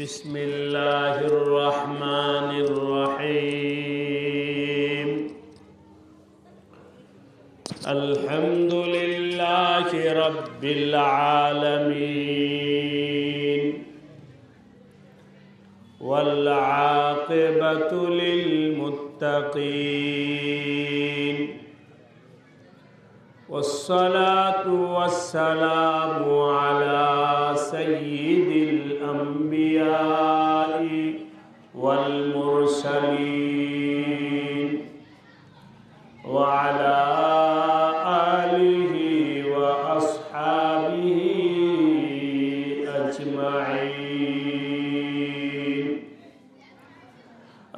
بسم الله الرحمن الرحيم الحمد لله رب العالمين والعاقبة للمتقين والصلاة والسلام على سيد الأنبياء والمرسلين وعلى آله وأصحابه أجمعين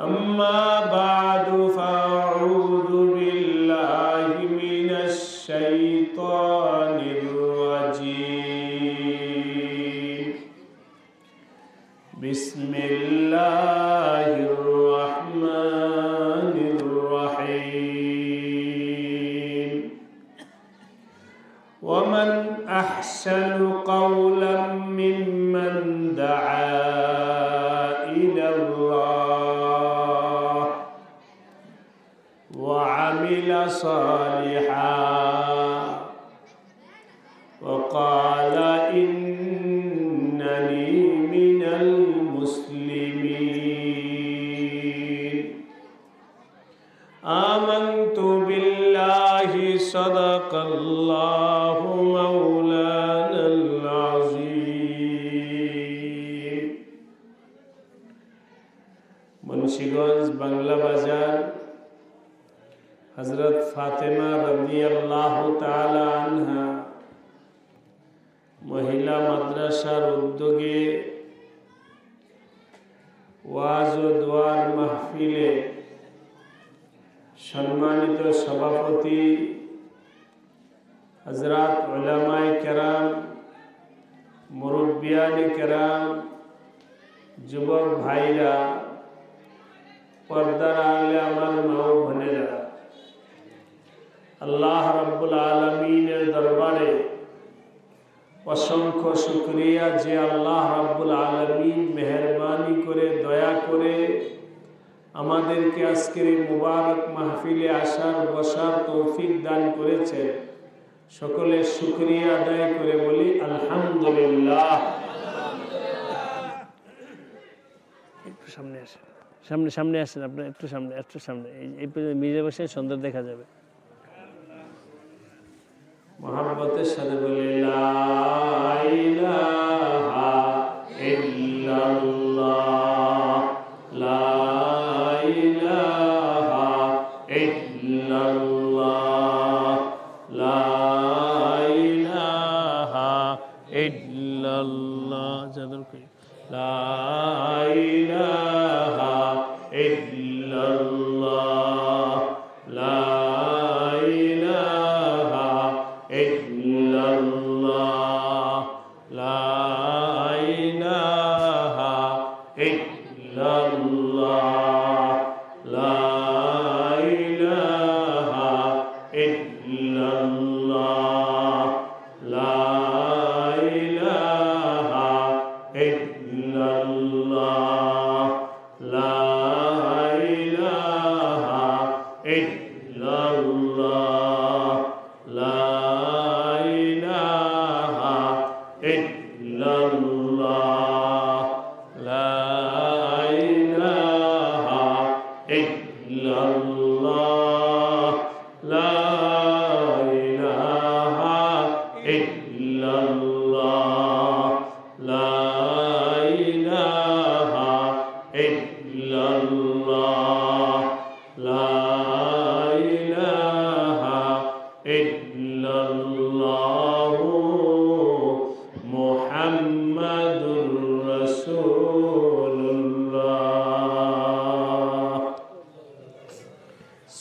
أما بعد فأعوذ بالله من الشيطان الرجيم بسم الله الرحمن الرحيم ومن أحسن قولا ممن دعا إلى الله وعمل صالحا وقال إنني من المسلمين آمنت بالله صدق الله مولانا العظيم মুন্সিগঞ্জ বাংলা বাজার হযরত ফাতেমা রাদিয়াল্লাহু তাআলা আনহা মহিলা মাদ্রাসার উদ্যোগে ওয়াজ ও দোয়ার মাহফিলে সম্মানিত সভাপতি হযরত উলামায়ে কেরাম, মুরব্বিয়ানে কেরাম, যুবক ভাইরা, পর্দার আড়ালে আমার মা ও বোনেরা, আল্লাহ রাব্বুল আলামিনের দরবারে অসংখ্য শুকরিয়া যে আল্লাহ রাব্বুল আলামিন মেহেরবানি করে দয়া করে আমাদেরকে আজকের এই মুবারক মাহফিলে আসার বসার তৌফিক দান করেছে। সকলে শুকরিয়া আদায় করে বলি আলহামদুলিল্লাহ। একটু সামনে আসেন, সামনে আসেন, আপনি একটু সামনে এই মিজে বসে সুন্দর দেখা যাবে। মোহাম্মতের সাথে বলি লা ইলাহা ইল্লাল্লাহ, লা ইলাহা ইল্লাল্লাহ, লা ইলাহা ইল্লাল্লাহ, যাদের কই লা ইলাহা ইল্লাল্লাহ, লা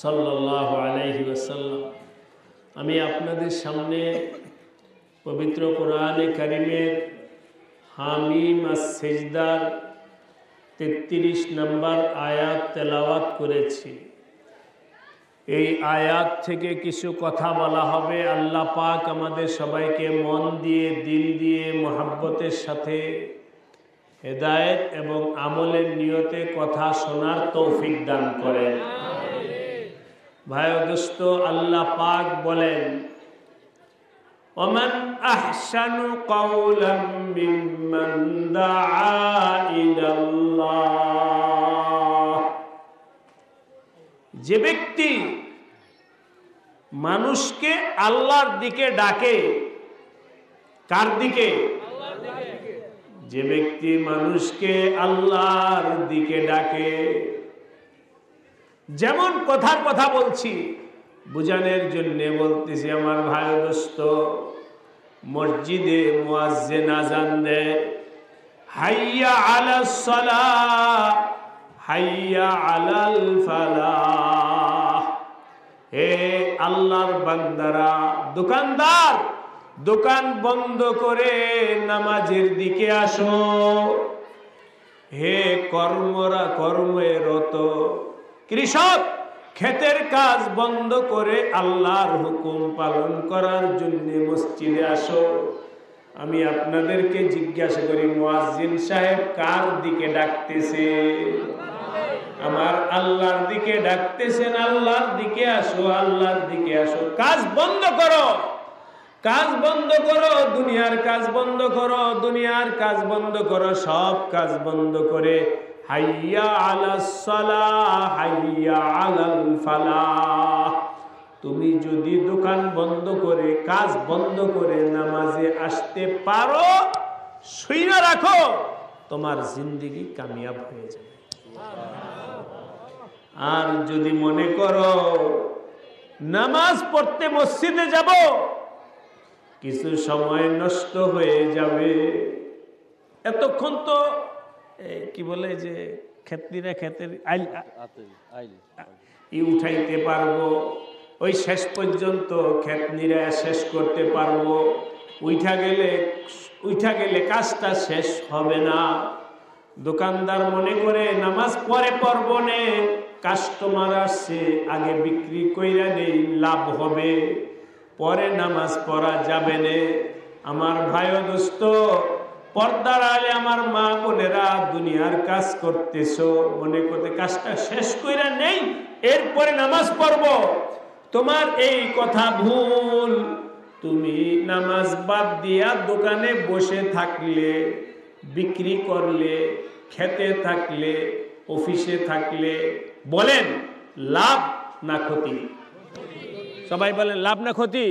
সাল্লাল্লাহু আলাইহি ওয়াসাল্লাম। আমি আপনাদের সামনে পবিত্র কোরআনে কারিমের হামিম আস-সিজদার 33 নম্বর আয়াত তেলাওয়াত করেছি। এই আয়াত থেকে কিছু কথা বলা হবে। আল্লাহ পাক আমাদের সবাইকে মন দিয়ে, দিল দিয়ে, মহব্বতের সাথে হেদায়েত এবং আমলের নিয়তে কথা শোনার তৌফিক দান করেন। ভাই ও দোস্ত, আল্লাহ পাক বলেন, ওমান আহসানু কাওলাম মিম্মান দাআ ইলাল্লাহ। যে ব্যক্তি মানুষকে আল্লাহর দিকে ডাকে, কার দিকে? যে ব্যক্তি মানুষকে আল্লাহর দিকে ডাকে, যেমন কথার কথা বলছি, বুঝানোর জন্য বলতেছি আমার ভাই ও দোস্ত, মসজিদে মুয়াজ্জিন আযান দেয়, হাইয়া আলাস সালাহ, হাইয়া আলাল ফালাহ। হে আল্লাহর বান্দারা, দোকানদার দোকান বন্ধ করে নামাজের দিকে আসো। হে কর্মে রত কৃষক, ক্ষেতের কাজ বন্ধ করে আল্লাহর হুকুম পালন করার জন্য মসজিদে আসো। আমি আপনাদেরকে জিজ্ঞাসা করি, মুয়াজ্জিন সাহেব কার দিকে ডাকতেছে? আমার আল্লাহর দিকে ডাকতেছেন। আল্লাহর দিকে আসো, আল্লাহর দিকে আসো। কাজ বন্ধ করো, কাজ বন্ধ করো, দুনিয়ার কাজ বন্ধ করো, দুনিয়ার কাজ বন্ধ করো, সব কাজ বন্ধ করে হাইয়া আলাস সালাহ, হাইয়া আলাল ফালাহ। তুমি যদি দোকান বন্ধ করে, কাজ বন্ধ করে নামাজে আসতে পারো, শুইনা রাখো, তোমার জিন্দেগি কামিয়াব হয়ে যাবে। আর যদি মনে করো নামাজ পড়তে মসজিদে যাব, কিছু সময় নষ্ট হয়ে যাবে, এতক্ষণ তো কি বলে যে ক্ষেত্রীরা ক্ষেতের উঠাইতে পারবো, ওই শেষ পর্যন্ত ক্ষেত্রীরা শেষ করতে পারবো, উঠা গেলে কাজটা শেষ হবে না। দোকানদার মনে করে নামাজ পরে পড়বো নে, কাস্টমার আসছে, আগে বিক্রি কইরা নেই, লাভ হবে, পরে নামাজ পড়া যাবে না। আমার ভাই ও দোস্ত, পর্দার আলে আমার মা বোনেরা, দুনিয়ার কাজ করতেছো, মনে করতে কাজটা শেষ কইরা নেই, এরপরে নামাজ পড়ব, তোমার এই কথা ভুল। তুমি নামাজ বাদ দিয়া দোকানে বসে থাকলে, বিক্রি করলে, খেতে থাকলে, অফিসে থাকলে, বলেন লাভ না ক্ষতি? সবাই বলেন লাভ না ক্ষতি?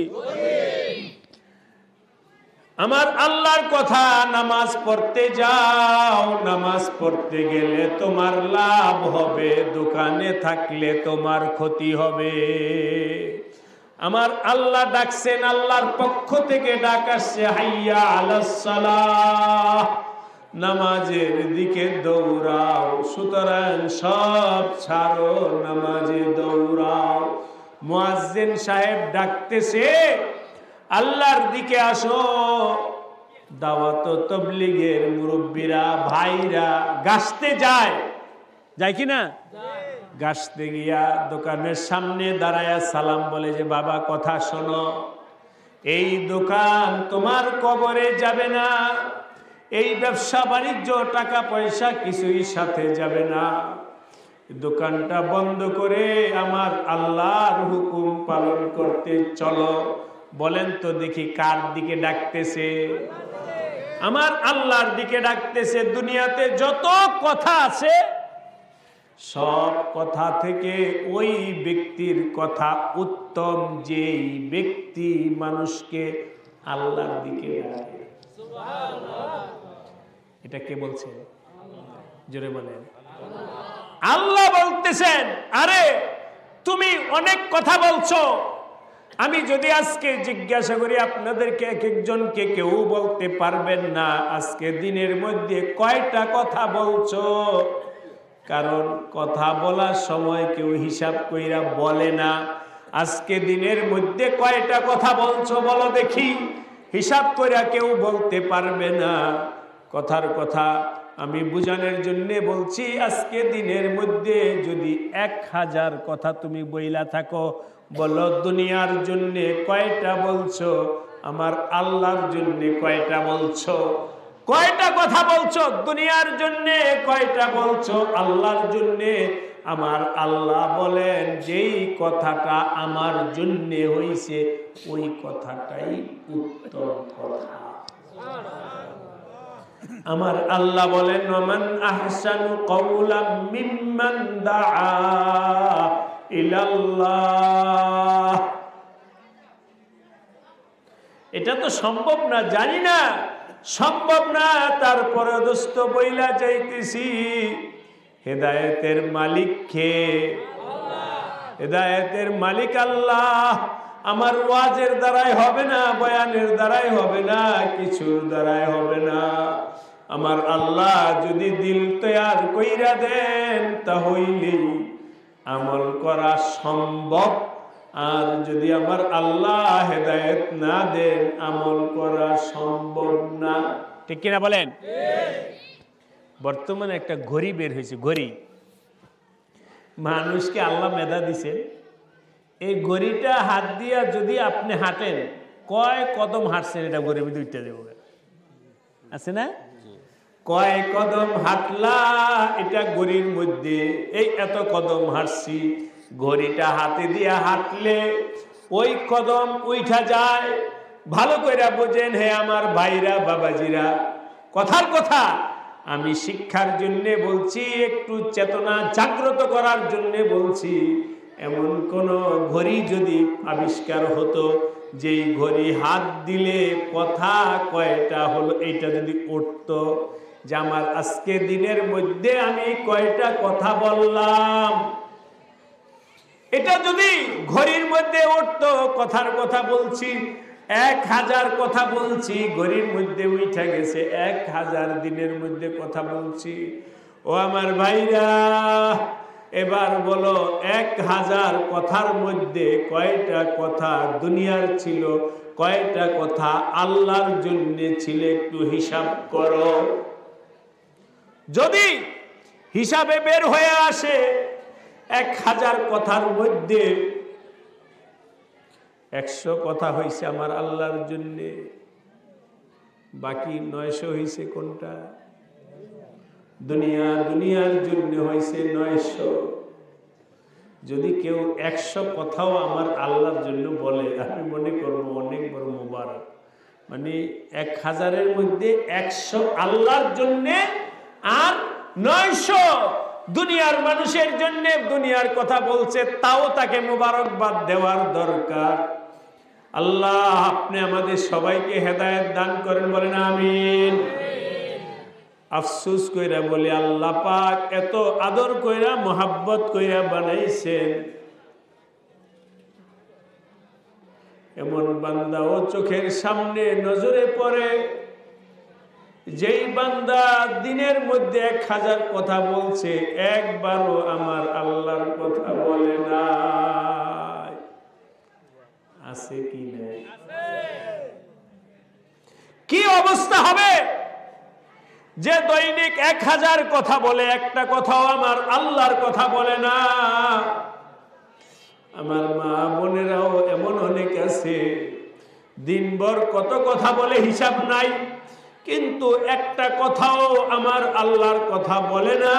আমার আল্লাহর কথা, নামাজ পড়তে যাও, নামাজ পড়তে গেলে তোমার লাভ হবে, দোকানে থাকলে তোমার ক্ষতি হবে। আমার আল্লাহ ডাকছেন, আল্লাহর পক্ষ থেকে ডাক আসছে, হাইয়া আলাস সালাহ, নামাজের দিকে দৌড়াও। সুতরাং সব ছাড়ো, নামাজে দৌড়াও। মুয়াজ্জিন সাহেব ডাকতেছে, আল্লাহর দিকে আসো। দাওয়াত তাবলীগের মুরব্বীরা, ভাইরা গাছতে যায় কি না? গাছতে গিয়া দোকানের সামনে দাঁড়ায়া সালাম বলে যে, বাবা কথা শোনো, এই দোকান তোমার কবরে যাবে না, এই ব্যবসা বাণিজ্য টাকা পয়সা কিছুই সাথে যাবে না, দোকানটা বন্ধ করে আমার আল্লাহর হুকুম পালন করতে চলো। বলেন তো দেখি কার দিকে ডাকতেছে? আমার আল্লাহর দিকে ডাকতেছে। দুনিয়াতে যত কথা আছে, সব কথা থেকে ওই ব্যক্তির কথা উত্তম, যেই ব্যক্তি মানুষকে আল্লাহর দিকে ডাকে। এটা কে বলছে? জোরে বলেন। আল্লাহ বলতেছেন, আরে তুমি অনেক কথা বলছো, আমি যদি আজকে জিজ্ঞাসা করি আপনাদেরকে, এক একজনকে কেউ বলতে পারবেন না আজকে দিনের মধ্যে কয়টা কথা বলছো। কারণ কথা বলার সময় কেউ হিসাব কইরা বলে না। আজকে দিনের মধ্যে কয়টা কথা বলছো বলো দেখি, হিসাব কইরা কেউ বলতে পারবে না। কথার কথা আমি বুঝানোর জন্য বলছি, আজকে দিনের মধ্যে যদি 1000 কথা তুমি বইলা থাকো, বলো দুনিয়ার জন্য কয়টা বলছো, আমার আল্লাহর জন্য কয়টা বলছো। কয়টা কথা বলছো দুনিয়ার জন্য, কয়টা বলছো আল্লাহর জন্য? আমার আল্লাহ বলেন যেই কথাটা আমার জন্য হইছে ওই কথাটাই উত্তম কথা। আমার আল্লাহ বলেন ওমান আহসানু কাওলাম মিম্মান দাআ ইলাল্লাহ। এটা তো সম্ভব না, জানি না সম্ভব না, তারপরে দোস্ত বইলা যাইতেছি হেদায়েতের মালিক কে? হেদায়েতের মালিক আল্লাহ। আমার ওয়াজের দ্বারাই হবে না, বয়ানের দ্বারাই হবে না, কিছুর দ্বারাই হবে না। আমার আল্লাহ যদি দিল তৈয়ার কইরা দেন তাহলেই আমল করা সম্ভব। আর যদি আমার আল্লাহ হেদায়েত না দেন আমল করা সম্ভব না। ঠিক কিনা বলেন? বর্তমানে একটা ঘড়ি বের হয়েছে, ঘড়ি। মানুষকে আল্লাহ মেধা দিছেন, এই ঘড়িটা হাত দিয়া যদি আপনি হাঁটেন কয় কদম হাঁটছেন এটা ঘড়ির মধ্যে উঠতে দেব, আছে না? কয় কদম হাঁটলা এটা ঘড়ির মধ্যে, এই এত কদম হাঁটছি। ঘড়িটা হাতে দিয়া হাঁটলে ওই কদম উঠা যায়। ভালো করে বোঝেন হে আমার ভাইরা বাবাজিরা, কথার কথা আমি শিক্ষার জন্য বলছি, একটু চেতনা জাগ্রত করার জন্য বলছি। এমন কোন ঘড়ি যদি আবিষ্কার হতো যেই ঘড়ি হাত দিলে কথা কয়টা হলো এইটা যদি উঠতো, যে আমার আজকে দিনের মধ্যে আমি কয়টা কথা বললাম, এটা যদি ঘড়ির মধ্যে উঠতো, কথার কথা বলছি 1000 কথা বলছি, ঘড়ির মধ্যে উঠে গেছে 1000 দিনের মধ্যে কথা বলছি। ও আমার ভাইরা এবার বলো 1000 কথার মধ্যে কয়টা কথা দুনিয়ার ছিল, কয়টা কথা আল্লাহর জন্য ছিল? একটু হিসাব করো। যদি হিসাবে বের হয়ে আসে 1000 কথার মধ্যে 100 কথা হয়েছে আমার আল্লাহর জন্য, বাকি 900 হয়েছে কোনটা? দুনিয়ার জন্য হয়েছে 900। যদি কেউ 100 কথাও আমার আল্লাহর জন্য বলে, আমি মনে করবো অনেক বড় মুবারক। মানে 1000-এর মধ্যে 100 আল্লাহর জন্য আর 900 দুনিয়ার মানুষের জন্য দুনিয়ার কথা বলছে, তাও তাকে মুবারকবাদ দেওয়ার দরকার। আল্লাহ আপনি আমাদের সবাইকে হেদায়েত দান করেন, বলেন আমিন। আফসোস কইরা বলি আল্লাহ পাক এত আদর কইরা মোহাব্বত কইরা বানাইছেন, এমন বান্দা ও চোখের সামনে নজরে পড়ে যেই বান্দা দিনের মধ্যে 1000 কথা বলছে, একবারও আমার আল্লাহর কথা বলে না। আছে কি নাই? কি অবস্থা হবে যে দৈনিক 1000 কথা বলে, একটা কথাও আমার আল্লাহর কথা বলে না? আমার মা বোনেরাও এমন অনেক আছে দিনভর কত কথা বলে হিসাব নাই, কিন্তু একটা কথাও আমার আল্লাহর কথা বলে না।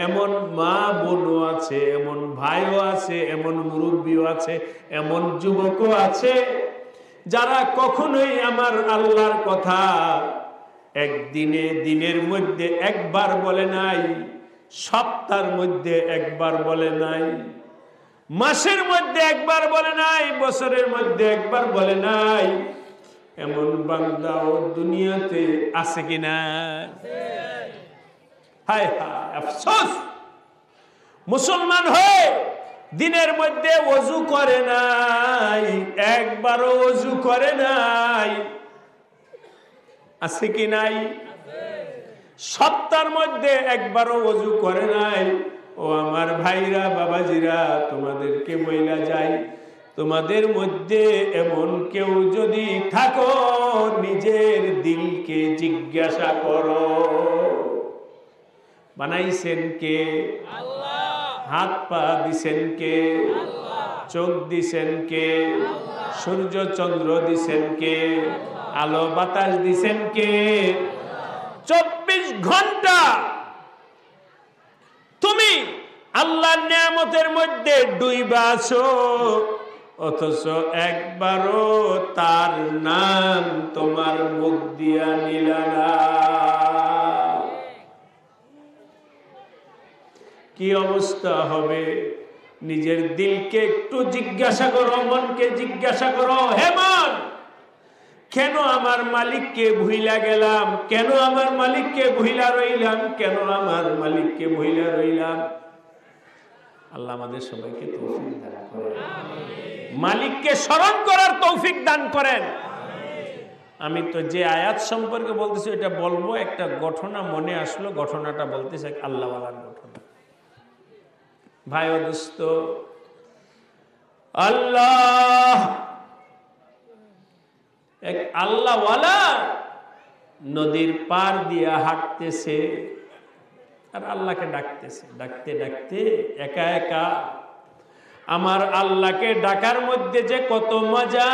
এমন মা বোনও আছে, এমন ভাইও আছে, এমন মুরব্বীও আছে, এমন যুবকও আছে যারা কখনোই আমার আল্লাহর কথা দিনের মধ্যে একবার বলে নাই, সপ্তাহের মধ্যে একবার বলে নাই, মাসের মধ্যে একবার বলে নাই, বছরের মধ্যে একবার বলে নাই। এমন বান্দাও দুনিয়াতে আছে কিনা? হায় হায় আফসোস, মুসলমান হয়ে দিনের মধ্যে ওযু করে নাই, একবারও ওযু করে নাই। আছে কি নাই? সপ্তাহের মধ্যে একবারও ওযু করে নাই। ও আমার ভাইরা বাবাজিরা, তোমাদেরকে বইলা যাই, তোমাদের মধ্যে এমন কেউ যদি থাকো নিজের দিলকে জিজ্ঞাসা করো, বানাইছেন কে? আল্লাহ। হাত পা দিছেন কে? আল্লাহ। চোখ দিছেন কে? আল্লাহ। সূর্য চন্দ্র দিছেন কে? আলো বাতাস দিছেন কে? 24 ঘন্টা তুমি আল্লাহর নিয়ামতের মধ্যে ডুইবা আছো, অথচ একবারও তার নাম তোমার মুখ দিয়া নিলা না। কি অবস্থা হবে? নিজের দিলকে একটু জিজ্ঞাসা করো, মনকে জিজ্ঞাসা করো, হে মন, কেন আমার মালিককে ভুইলা গেলাম? কেন আমার মালিককে ভুইলা রইলাম? কেন আমার মালিককে ভুইলা রইলাম? আল্লাহ আমাদের সবাইকে তৌফিক দান করেন, মালিককে স্মরণ করার তৌফিক দান করেন। আমি তো যে আয়াত সম্পর্কে বলতেছি এটা বলবো, একটা ঘটনা মনে আসলো, ঘটনাটা বলতেছে আল্লাহওয়ালার ঘটনা। ভাই ও দোস্ত, এক আল্লাহওয়ালা নদীর পার দিয়া হাঁটতেছে আর আল্লাহকে ডাকতেছে। ডাকতে ডাকতে একা একা আমার আল্লাহকে ডাকার মধ্যে যে কত মজা,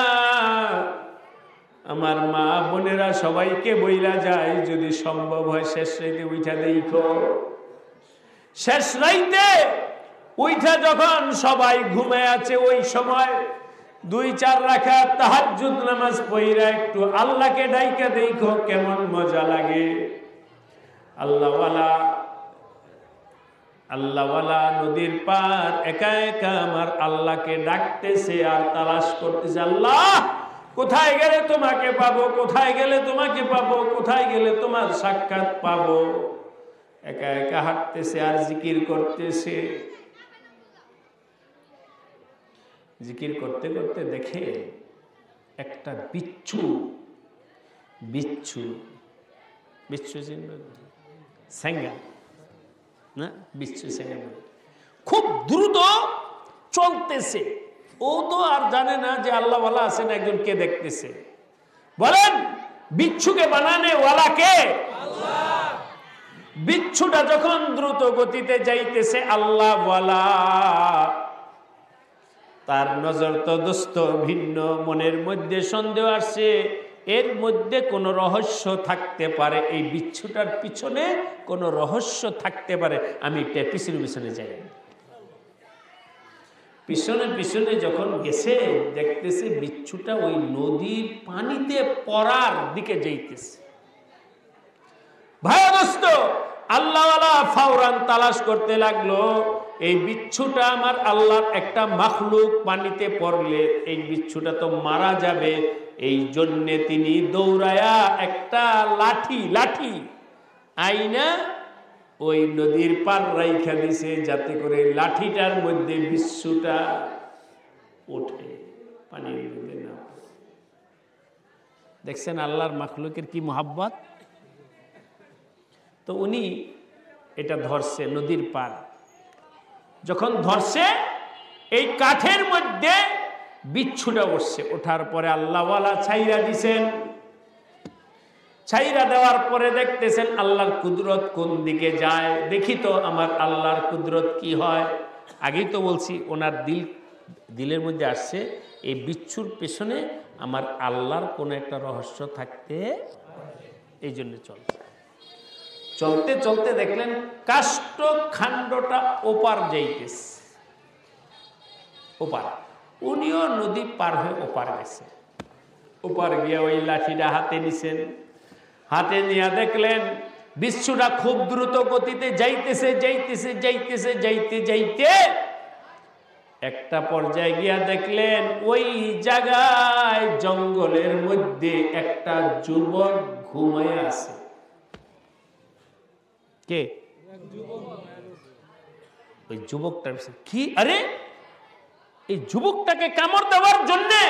আমার মা বোনেরা সবাইকে বইলা যায়, যদি সম্ভব হয় শেষ রাইতে উঠা দেখো। শেষ রাইতে উঠা যখন সবাই ঘুমায় আছে, ওই সময় 2-4 রাকাত তাহাজ্জুদ নামাজ পড়া একটু আল্লাহকে ডাইকা দেখো কেমন মজা লাগে। আল্লাহওয়ালা নদীর পার একা একা আমার আল্লাহকে ডাকতেছে আর তালাশ করতেছে, আল্লাহ কোথায় গেলে তোমাকে পাবো, কোথায় গেলে তোমাকে পাবো, কোথায় গেলে তোমার সাক্ষাৎ পাবো। একা একা হাঁটতেছে আর জিকির করতেছে। জিকির করতে করতে দেখে একটা বিচ্ছু স্যাঙ্গা না, বিচ্ছু স্যাঙ্গা খুব দ্রুত চলতেছে। ও তো আর জানে না যে আল্লাহওয়ালা আছেন, একজনকে দেখতেছে। বলেন বিচ্ছুকে বানানে ওয়ালা কে? আল্লাহ। বিচ্ছুটা যখন দ্রুত গতিতে যাইতেছে আল্লাহওয়ালা, তার নজর তো দোস্ত ভিন্ন, মনের মধ্যে সন্দেহ আসছে, এর মধ্যে কোনো রহস্য থাকতে পারে, এই বিচ্ছুটার পিছনে কোনো রহস্য থাকতে পারে। আমি এটা পিছনে যাই। পিছনে পিছনে যখন গেছে দেখতেছে বিচ্ছুটা ওই নদীর পানিতে পড়ার দিকে যাইতেছে। ভাই দোস্ত, আল্লাহওয়ালা ফাওরান তালাশ করতে লাগলো, এই বিচ্ছুটা আমার আল্লাহর একটা মাখলুক, পানিতে পড়লে এই বিচ্ছুটা তো মারা যাবে। এই জন্যে তিনি দৌড়ায়া একটা লাঠি আইনা ওই নদীর পার রাইখা দিছে, যাতে করে লাঠিটার মধ্যে বিচ্ছুটা ওঠে, পানির মধ্যে না। দেখছেন আল্লাহর মাখলুকের কি মোহাব্বত। তো উনি এটা ধরছে নদীর পার, যখন ধরছে এই কাঠের মধ্যে বিচ্ছুটা উঠছে। ওঠার পরে আল্লাহওয়ালা ছাইরা দিছেন। ছাইরা দেওয়ার পরে দেখতেছেন আল্লাহর কুদরত কোন দিকে যায়। দেখি তো আমার আল্লাহর কুদরত কি হয়। আগেই তো বলছি ওনার দিলের মধ্যে আসছে এই বিচ্ছুর পেছনে আমার আল্লাহর কোনো একটা রহস্য থাকতে, এই জন্য চলতে চলতে দেখলেন কাষ্ঠ খান্ডটা ওপার যাইতেছে। ওপার, উনিও নদী পার হয়ে ওপার গেছে। ওপার গিয়ে ওই লাঠিটা হাতে নিছেন। হাতে নিয়ে দেখলেন বিচ্ছুটা খুব দ্রুত গতিতে যাইতে একটা পর্যায়ে গিয়া দেখলেন ওই জায়গায় জঙ্গলের মধ্যে একটা যুবক ঘুমায় আছে। কে? ওই যুবকটার কি, আরে এই যুবকটাকে কামড় দেওয়ার জন্যে,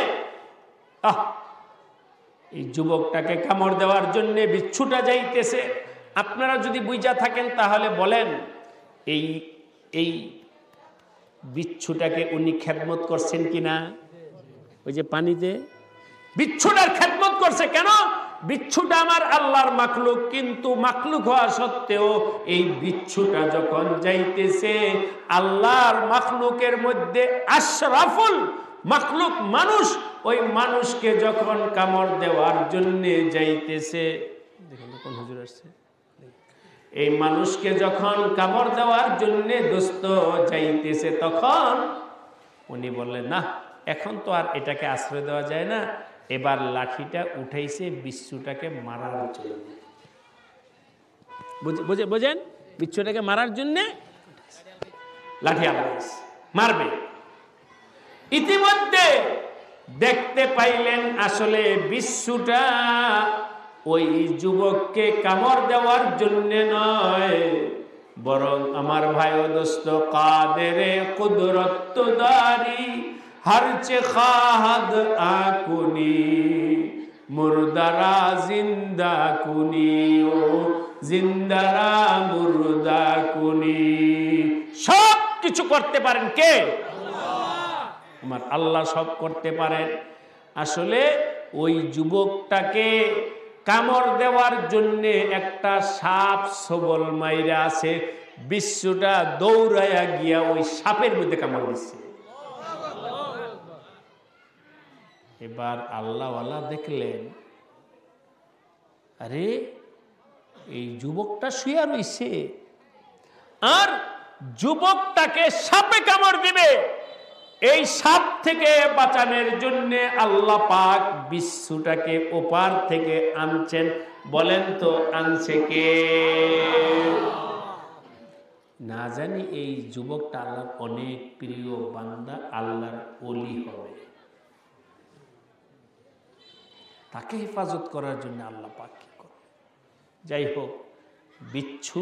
এই যুবকটাকে কামড় দেওয়ার জন্যে বিচ্ছুটা যাইতেছে। আপনারা যদি বুঝা থাকেন তাহলে বলেন এই বিচ্ছুটাকে উনি খেদমত করছেন কিনা? ওই যে পানিতে বিচ্ছুটার খেদমত করছে কেন? বিচ্ছুটা আমার আল্লাহর মাখলুক, কিন্তু মাখলুক হওয়া সত্ত্বেও এই বিচ্ছুটা যখন যাইতেছে আল্লাহর মাখলুকের মধ্যে আশরাফুল মাখলুক মানুষ, ওই মানুষকে যখন কামড় দেওয়ার জন্য যাইতেছে, দেখুন কোন হুজুর আসছে, এই মানুষকে যখন কামড় দেওয়ার জন্য দোস্ত যাইতেছে, তখন উনি বললেন, না এখন তো আর এটাকে আশ্রয় দেওয়া যায় না, এবার লাঠিটা উঠাইছে বিচ্ছুটাকে মারার জন্য। বুঝেন, বিচ্ছুটাকে মারার জন্য লাঠি আলাইছে, মারবে। ইতিমধ্যে দেখতে পাইলেন আসলে বিচ্ছুটা ওই যুবককে কামড় দেওয়ার জন্য নয়, বরং আমার ভাই ও দোস্ত কাদেরে কুদরত দারি হরচে খাহাদ আকুনি মুর্দারা জিন্দা কুনি, ও জিন্দারা মুর্দা কুনি। সব কিছু করতে পারেন কে? আমার আল্লাহ সব করতে পারেন। আসলে ওই যুবকটাকে কামড় দেওয়ার জন্য একটা সাপ সবল মাইরা আছে, বিচ্ছুটা দৌড়াইয়া গিয়া ওই সাপের মধ্যে কামড় দিচ্ছে। এবার আল্লাহওয়ালা দেখলেন, আরে এই যুবকটা শুয়ে রইছে আর যুবকটাকে সাপে কামড় দিবে। এই সাপ থেকে বাঁচানোর জন্য আল্লাহ পাক বিচ্ছুটাকে ওপার থেকে আনছেন। বলেন তো আনছে কে? না জানি এই যুবকটা আল্লাহর অনেক প্রিয় বান্দা, আল্লাহর ওলি হবে। তাকে হেফাজত করার জন্য আল্লাহ পাক কি করে। যাই হোক, বিচ্ছু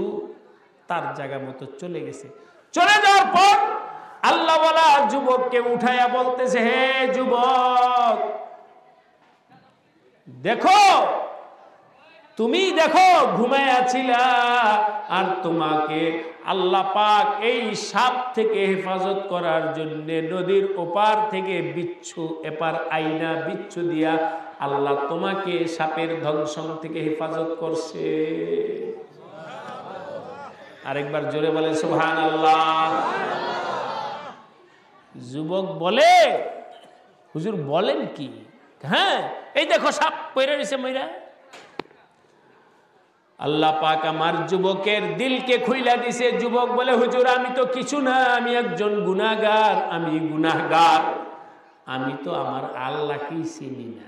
তার জায়গা মতো চলে গেছে। চলে যাওয়ার পর আল্লাহওয়ালা যুবককে উঠাইয়া বলতেছে, হে যুবক, দেখো তুমি দেখো ঘুমাইয়া ছিলা, আর তোমাকে আল্লাহ পাক এই সাপ থেকে হেফাজত করার জন্য নদীর ওপার থেকে বিচ্ছু এপার আইনা বিচ্ছু দিয়া আল্লাহ তোমাকে সাপের দংশন থেকে হেফাজত করছে। আরেকবার জোরে বলে সুবহানাল্লাহ। যুবক বলে, হুজুর বলেন কি? হ্যাঁ, এই দেখো সাপ পয়রা রয়েছে মইরা। আল্লাহ পাক আমার যুবকের দিলকে খুইলা দিছে। যুবক বলে, হুজুর আমি তো কিছু না, আমি একজন গুনাহগার, আমি গুনাহগার, আমি তো আমার আল্লাহকেই চিনি না।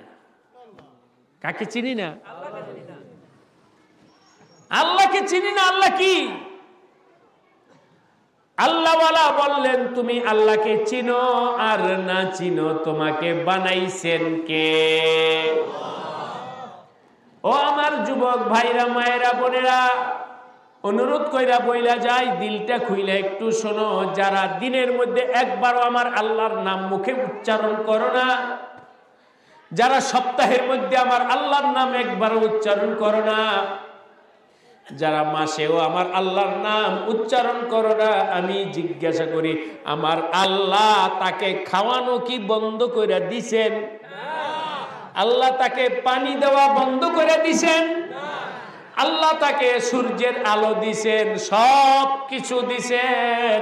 কাকে চিনি না? আল্লাহকে চিনি না। আল্লাহ কি? আল্লাহওয়ালা বললেন, তুমি আল্লাহকে চিনো আর না চিনো, তোমাকে বানাইছেন কে? ও আমার যুবক ভাইরা, মায়েরা, বোনেরা, অনুরোধ কইরা বইলা যায়, দিলটা খুইলা একটু শোনো। যারা দিনের মধ্যে একবারও আমার আল্লাহর নাম মুখে উচ্চারণ করো না, যারা সপ্তাহের মধ্যে আমার আল্লাহর নাম একবারও উচ্চারণ করো না, যারা মাসেও আমার আল্লাহর নাম উচ্চারণ করো না, আমি জিজ্ঞাসা করি, আমার আল্লাহ তাকে খাওয়ানো কি বন্ধ করে দিছেন? আল্লাহ তাকে পানি দেওয়া বন্ধ করে দিছেন? আল্লাহ তাকে সূর্যের আলো দিছেন, সব কিছু দিছেন।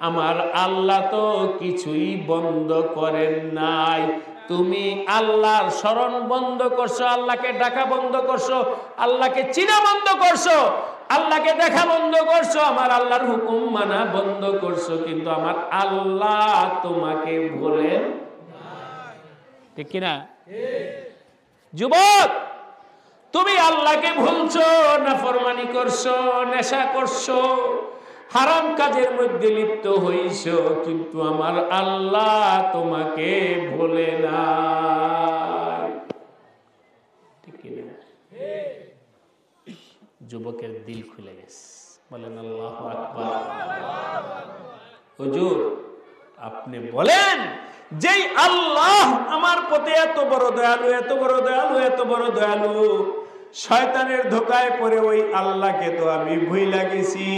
আমার আল্লাহ তো কিছুই বন্ধ করেন নাই। তুমি আল্লাহর স্মরণ বন্ধ করছো, আল্লাহকে ডাকা বন্ধ করছো, আল্লাহকে চিনা বন্ধ করছো, আল্লাহকে দেখা বন্ধ করছো, আমার আল্লাহর হুকুম মানা বন্ধ করছো, কিন্তু আমার আল্লাহ তোমাকে বলেন ঠিক কিনা? যুবক, তুমি আল্লাহকে ভুলছো, নাফরমানি করছো, নেশা করছো, হারাম কাজের মধ্যে লিপ্ত হইছো, কিন্তু আমার আল্লাহ তোমাকে ভুলে না। ঠিক কিনা? যুবকের দিল খুলে গেছে। বলেন আল্লাহু আকবার। হুজুর আপনি বলেন, যেই আল্লাহ আমার প্রতি এত বড় দয়ালু, এত বড় দয়ালু, এত বড় দয়ালু, শয়তানের ধোকায় পড়ে ওই আল্লাহকে তো আমি ভুইলা গেছি।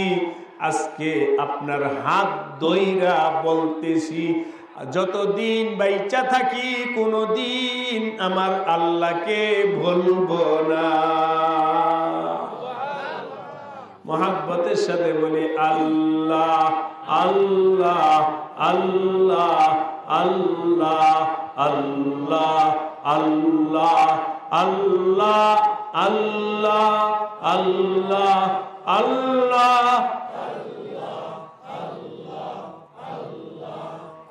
আজকে আপনার হাত ধইরা বলতেছি, যতদিন বাইচা থাকি কোনদিন আমার আল্লাহকে ভুলবো না। মোহাব্বতের সাথে বলি আল্লাহ আল্লাহ আল্লাহ আল্লাহ আল্লাহ আল্লাহ আল্লাহ আল্লাহ আল্লাহ আল্লাহ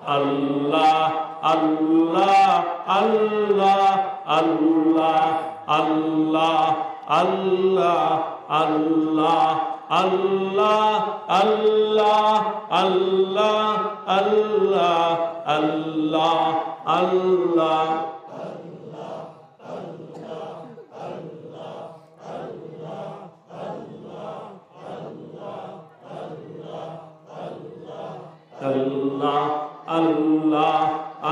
আল্লাহ আল্লাহ আল্লাহ আল্লাহ আল্লাহ আল্লাহ আল্লাহ আল্লাহ আল্লাহ আল্লাহ আল্লাহ আল্লাহ আল্লাহ Allah Allah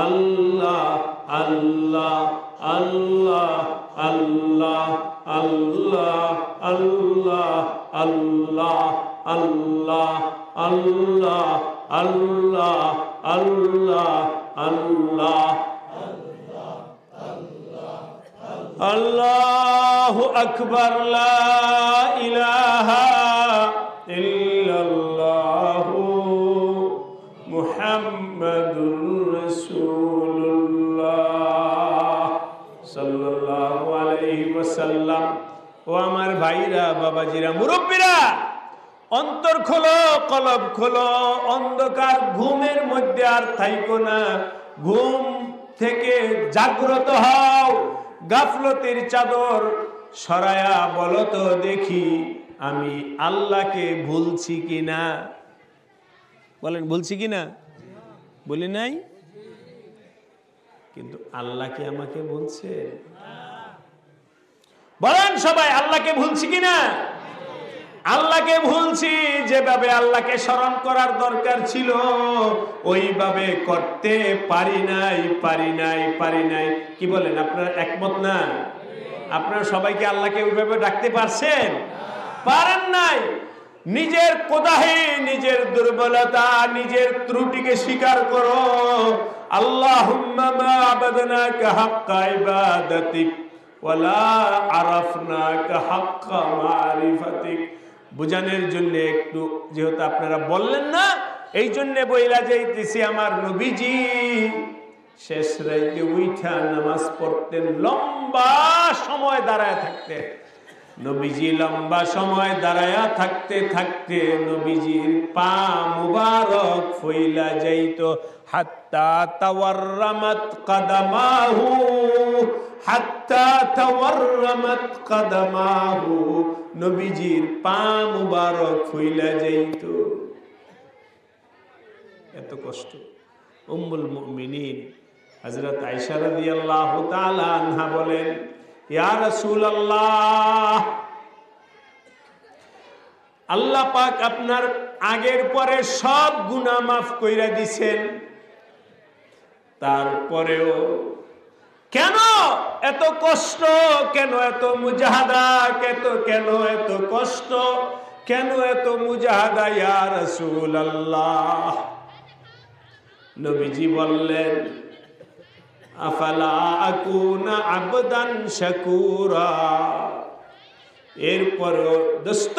Allah Allah Allah Allah Allah Allah Allah Allah Allah Allah Allah Allah Allahu Akbar la ilaha illallah Muhammadur Rasulullah sallallahu alayhi wasallam ও আমার ভাইরা বাবাজিরা মুরব্বিরা অন্তর খোলো কলব খোলো অন্ধকার ঘুমের মধ্যে আর থাইকো না ঘুম থেকে জাগ্রত হও গাফলতের চাদর সরায়া বলো তো দেখি আমি আল্লাহকে ভুলছি কিনা বলেন ভুলছি কিনা বলি নাই কিন্তু আল্লাহ কি আমাকে ভুলছে বলেন সবাই আল্লাহকে ভুলছি কিনা আল্লাহকে ভুলছি যেভাবে আল্লাহকে স্মরণ করার দরকার ছিল ওইভাবে করতে পারি নাই কি বলেন আপনারা একমত না আপনারা সবাইকে আল্লাহকে ওইভাবে ডাকতে পারছেন পারেন নাই নিজের কোদাহি নিজের দুর্বলতা নিজের ত্রুটিকে স্বীকার করো আল্লাহুম্মা মা আবাদনাকা হাক্কা ইবাদাতিক ওয়ালা আরাফনাকা হাক্কা মারিফাতিক বুঝানোর জন্য একটু যেহেতু আপনারা বললেন না এই জন্য বইলা যাইতেছি আমার নবীজি শেষ রাতে উঠা নামাজ পড়তেন লম্বা সময় দাঁড়ায় থাকতেন নবীজি লম্বা সময় দাঁড়ায়া থাকতে থাকতে নবীজির পা মুবারক ফইলা যাইত হাত্তা তাওয়াররামাত কদমাহু হাত্তা তাওয়াররামাত কদমাহু নবীজির পা মুবারক ফইলা যাইত এত কষ্ট উম্মুল মুমিনিন হযরত আয়েশা রাদিয়াল্লাহু তাআলা আনহা বলেন ইয়া রাসূলুল্লাহ আল্লাহ পাক আপনার আগের পরে সব গুনাহ মাফ কইরা দিবেন তারপরেও কেন এত কষ্ট কেন এত মুজাহাদা কেন এত কষ্ট কেন এত মুজাহাদা ইয়া রাসূলুল্লাহ নবীজি বললেন আফালা আকুনা আবদান শাকুরা এরপর দোস্ত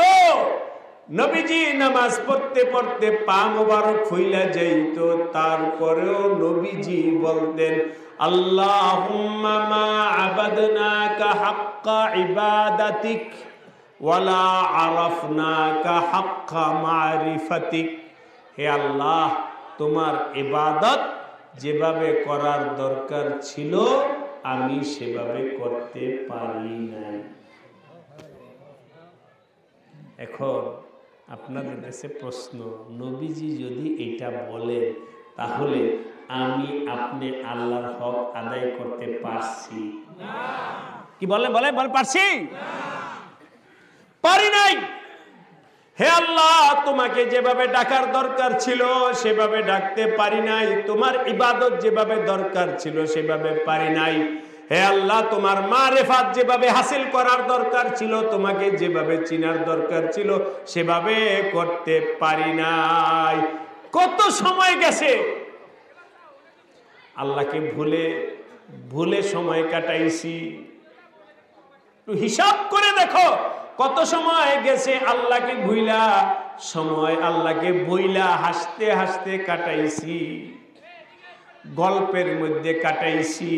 নবীজি নামাজ পড়তে পড়তে পা মোবারক ফুইলা যাইত তারপরেও নবীজি বলতেন আল্লাহুম্মা মা আবাদনাকা হাক্কা ইবাদাতিক ওয়ালা আরাফনাকা হাক্কা মারিফাতিক হে আল্লাহ তোমার ইবাদত যেভাবে করার দরকার ছিল আমি সেভাবে করতে পারি নাই এখন আপনাদের কাছে প্রশ্ন নবীজি যদি এটা বলে তাহলে আমি আপনি আল্লাহর হক আদায় করতে পারছি না কি বলেন পারছি না পারি নাই হে আল্লাহ তোমাকে যেভাবে ডাকার দরকার ছিল সেভাবে ডাকতে পারি নাই তোমার ইবাদত যেভাবে দরকার ছিল সেভাবে পারি নাই হে আল্লাহ তোমার মারিফাত যেভাবে হাসিল করার দরকার ছিল তোমাকে যেভাবে চিনার দরকার ছিল সেভাবে করতে পারি নাই কত সময় গেছে আল্লাহকে ভুলে সময় কাটাইছি একটু হিসাব করে দেখো কত সময় গেছে আল্লাহকে ভুইলা সময় আল্লাহকে বইলা হাসতে হাসতে কাটাইছি গল্পের মধ্যে কাটাইছি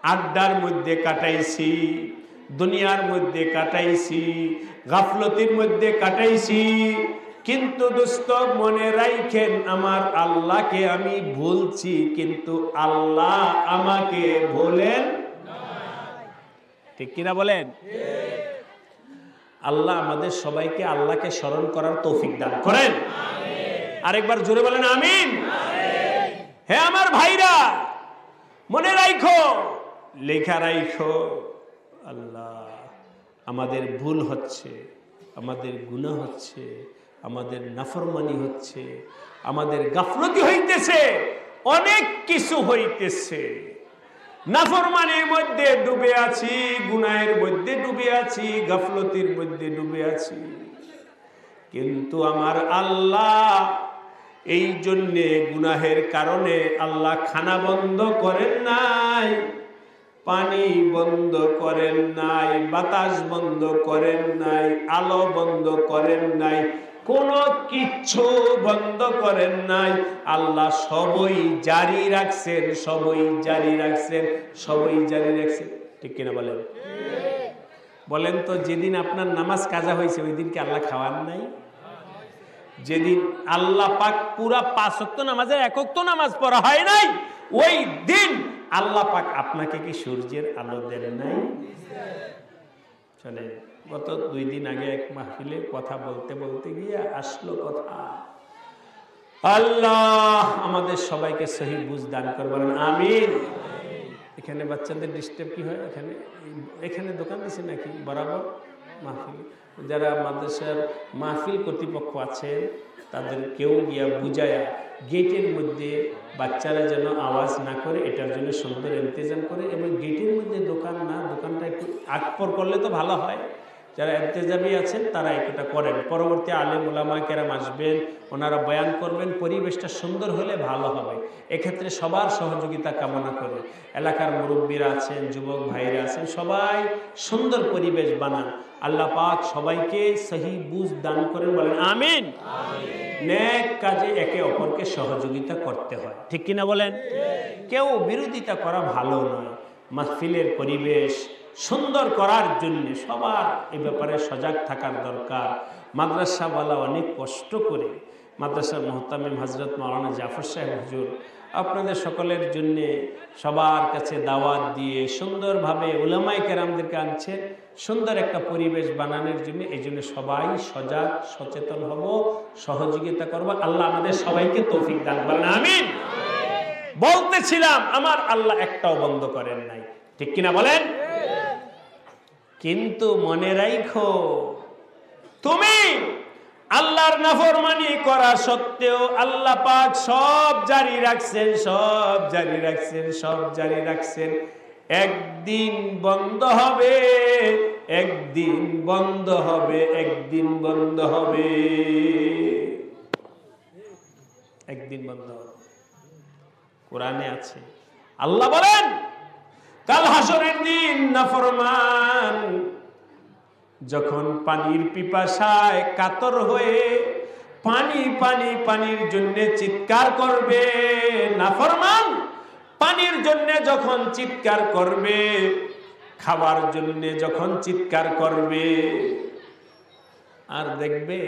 আড্ডার মধ্যে কাটাইছি দুনিয়ার মধ্যে কাটাইছি, গাফলতির মধ্যে কাটাইছি। কিন্তু দোস্ত মনে রাখেন, আমার আল্লাহকে আমি ভুলছি, কিন্তু আল্লাহ আমাকে ভোলেন। ঠিক কিনা বলেন? আল্লাহ আমাদের সবাইকে আল্লাহকে স্মরণ করার তৌফিক দান করেন। আরেকবার জোরে বলেন আমিন। হে আমার ভাইরা, মনে রাখো, লেখা রাখো, আল্লাহ আমাদের ভুল হচ্ছে, আমাদের গুনাহ হচ্ছে, আমাদের নাফরমানি হচ্ছে, আমাদের গাফলতি হইতেছে, অনেক কিছু হইতেছে। নাফরমানির মধ্যে ডুবে আছি, গুনাহের মধ্যে ডুবে আছি, গাফলতির মধ্যে ডুবে আছি। কিন্তু আমার আল্লাহ এই জন্যে গুনাহের কারণে আল্লাহ খানা বন্ধ করেন নাই, পানি বন্ধ করেন নাই, বাতাস বন্ধ করেন নাই, আলো বন্ধ করেন নাই, কোনো কিচ্ছু বন্ধ করেন নাই। আল্লাহ সবই জারি রাখছেন, সবই জারি রাখছেন, সবই জারি রাখছেন। ঠিক কিনা বলেন? বলেন তো, যেদিন আপনার নামাজ কাজা হয়েছে ওই দিন কি আল্লাহ খাওয়ান নাই? যেদিন আল্লাহ পাক পুরা 5 ওয়াক্ত নামাজের 1 ওয়াক্ত নামাজ পড়া হয় নাই, ওই দিন আল্লাহ পাক আপনাকে কি সূর্যের আলো দেন নাই? চলে, গত 2 দিন আগে এক মাহফিলে কথা বলতে বলতে গিয়ে আসলো কথা। আল্লাহ আমাদের সবাইকে সহি বুঝ দান করবেন, আমিন। এখানে বাচ্চাদের ডিস্টার্ব কি হয়? এখানে দোকান দিছে নাকি বরাবর মাহফিল? যারা মাদ্রাসার মাহফিল কর্তৃপক্ষ আছে তাদের কেউ গিয়া বুঝায়া গেটের মধ্যে বাচ্চারা যেন আওয়াজ না করে, এটার জন্য সুন্দর ইন্তজাম করে। এবং গেটের মধ্যে দোকান না, দোকানটা একটু আগপর করলে তো ভালো হয়। যারা ইন্তজামী আছেন তারা এটা করেন। পরবর্তী আলেম ওলামা কেরাম আসবেন, ওনারা বয়ান করবেন, পরিবেশটা সুন্দর হলে ভালো হবে। এক্ষেত্রে সবার সহযোগিতা কামনা করে। এলাকার মুরব্বীরা আছেন, যুবক ভাইরা আছেন, সবাই সুন্দর পরিবেশ বানান। আল্লাহ পাক সবাইকে সহি বুঝ দান করেন, বলেন আমিন। নেক কাজে একে অপরকে সহযোগিতা করতে হয়, ঠিক কিনা বলেন? কেউ বিরোধিতা করা ভালো নয়। মাহফিলের পরিবেশ সুন্দর করার জন্য সবার এ ব্যাপারে সজাগ থাকার দরকার। মাদ্রাসাওয়ালা অনেক কষ্ট করে, মাদ্রাসার মুহতামিম হযরত মাওলানা জাফর সাহেব হুজুর আপনাদের সকলের জন্যে সবার কাছে দাওয়াত দিয়ে সুন্দরভাবে উলামায়ে কেরামদেরকে আনছে সুন্দর একটা পরিবেশ বানানোর জন্য। এই জন্য সবাই সজাগ সচেতন হব, সহযোগিতা করব। আল্লাহ আমাদের সবাইকে তৌফিক দান করেন, আমিন। বলতেছিলাম আমার আল্লাহ একটাও বন্ধ করেন নাই, ঠিক কিনা বলেন? কিন্তু মনে রাখো, তুমি আল্লাহর নাফরমানি করা সত্ত্বেও আল্লাহ পাক সব জারি রাখছেন, সব জারি রাখছেন, সব জারি রাখছেন। একদিন বন্ধ হবে, একদিন বন্ধ হবে, একদিন বন্ধ হবে, একদিন বন্ধ হবে। কোরআনে আছে, আল্লাহ বলেন কাল হাসরের দিন নাফরমান যখন পানির পিপাসায় কাতর হয়ে পানি পানি পানির জন্য চিৎকার করবে, নাফরমান পানির জন্য যখন চিৎকার করবে, খাবার জন্য যখন চিৎকার করবে, আর দেখবে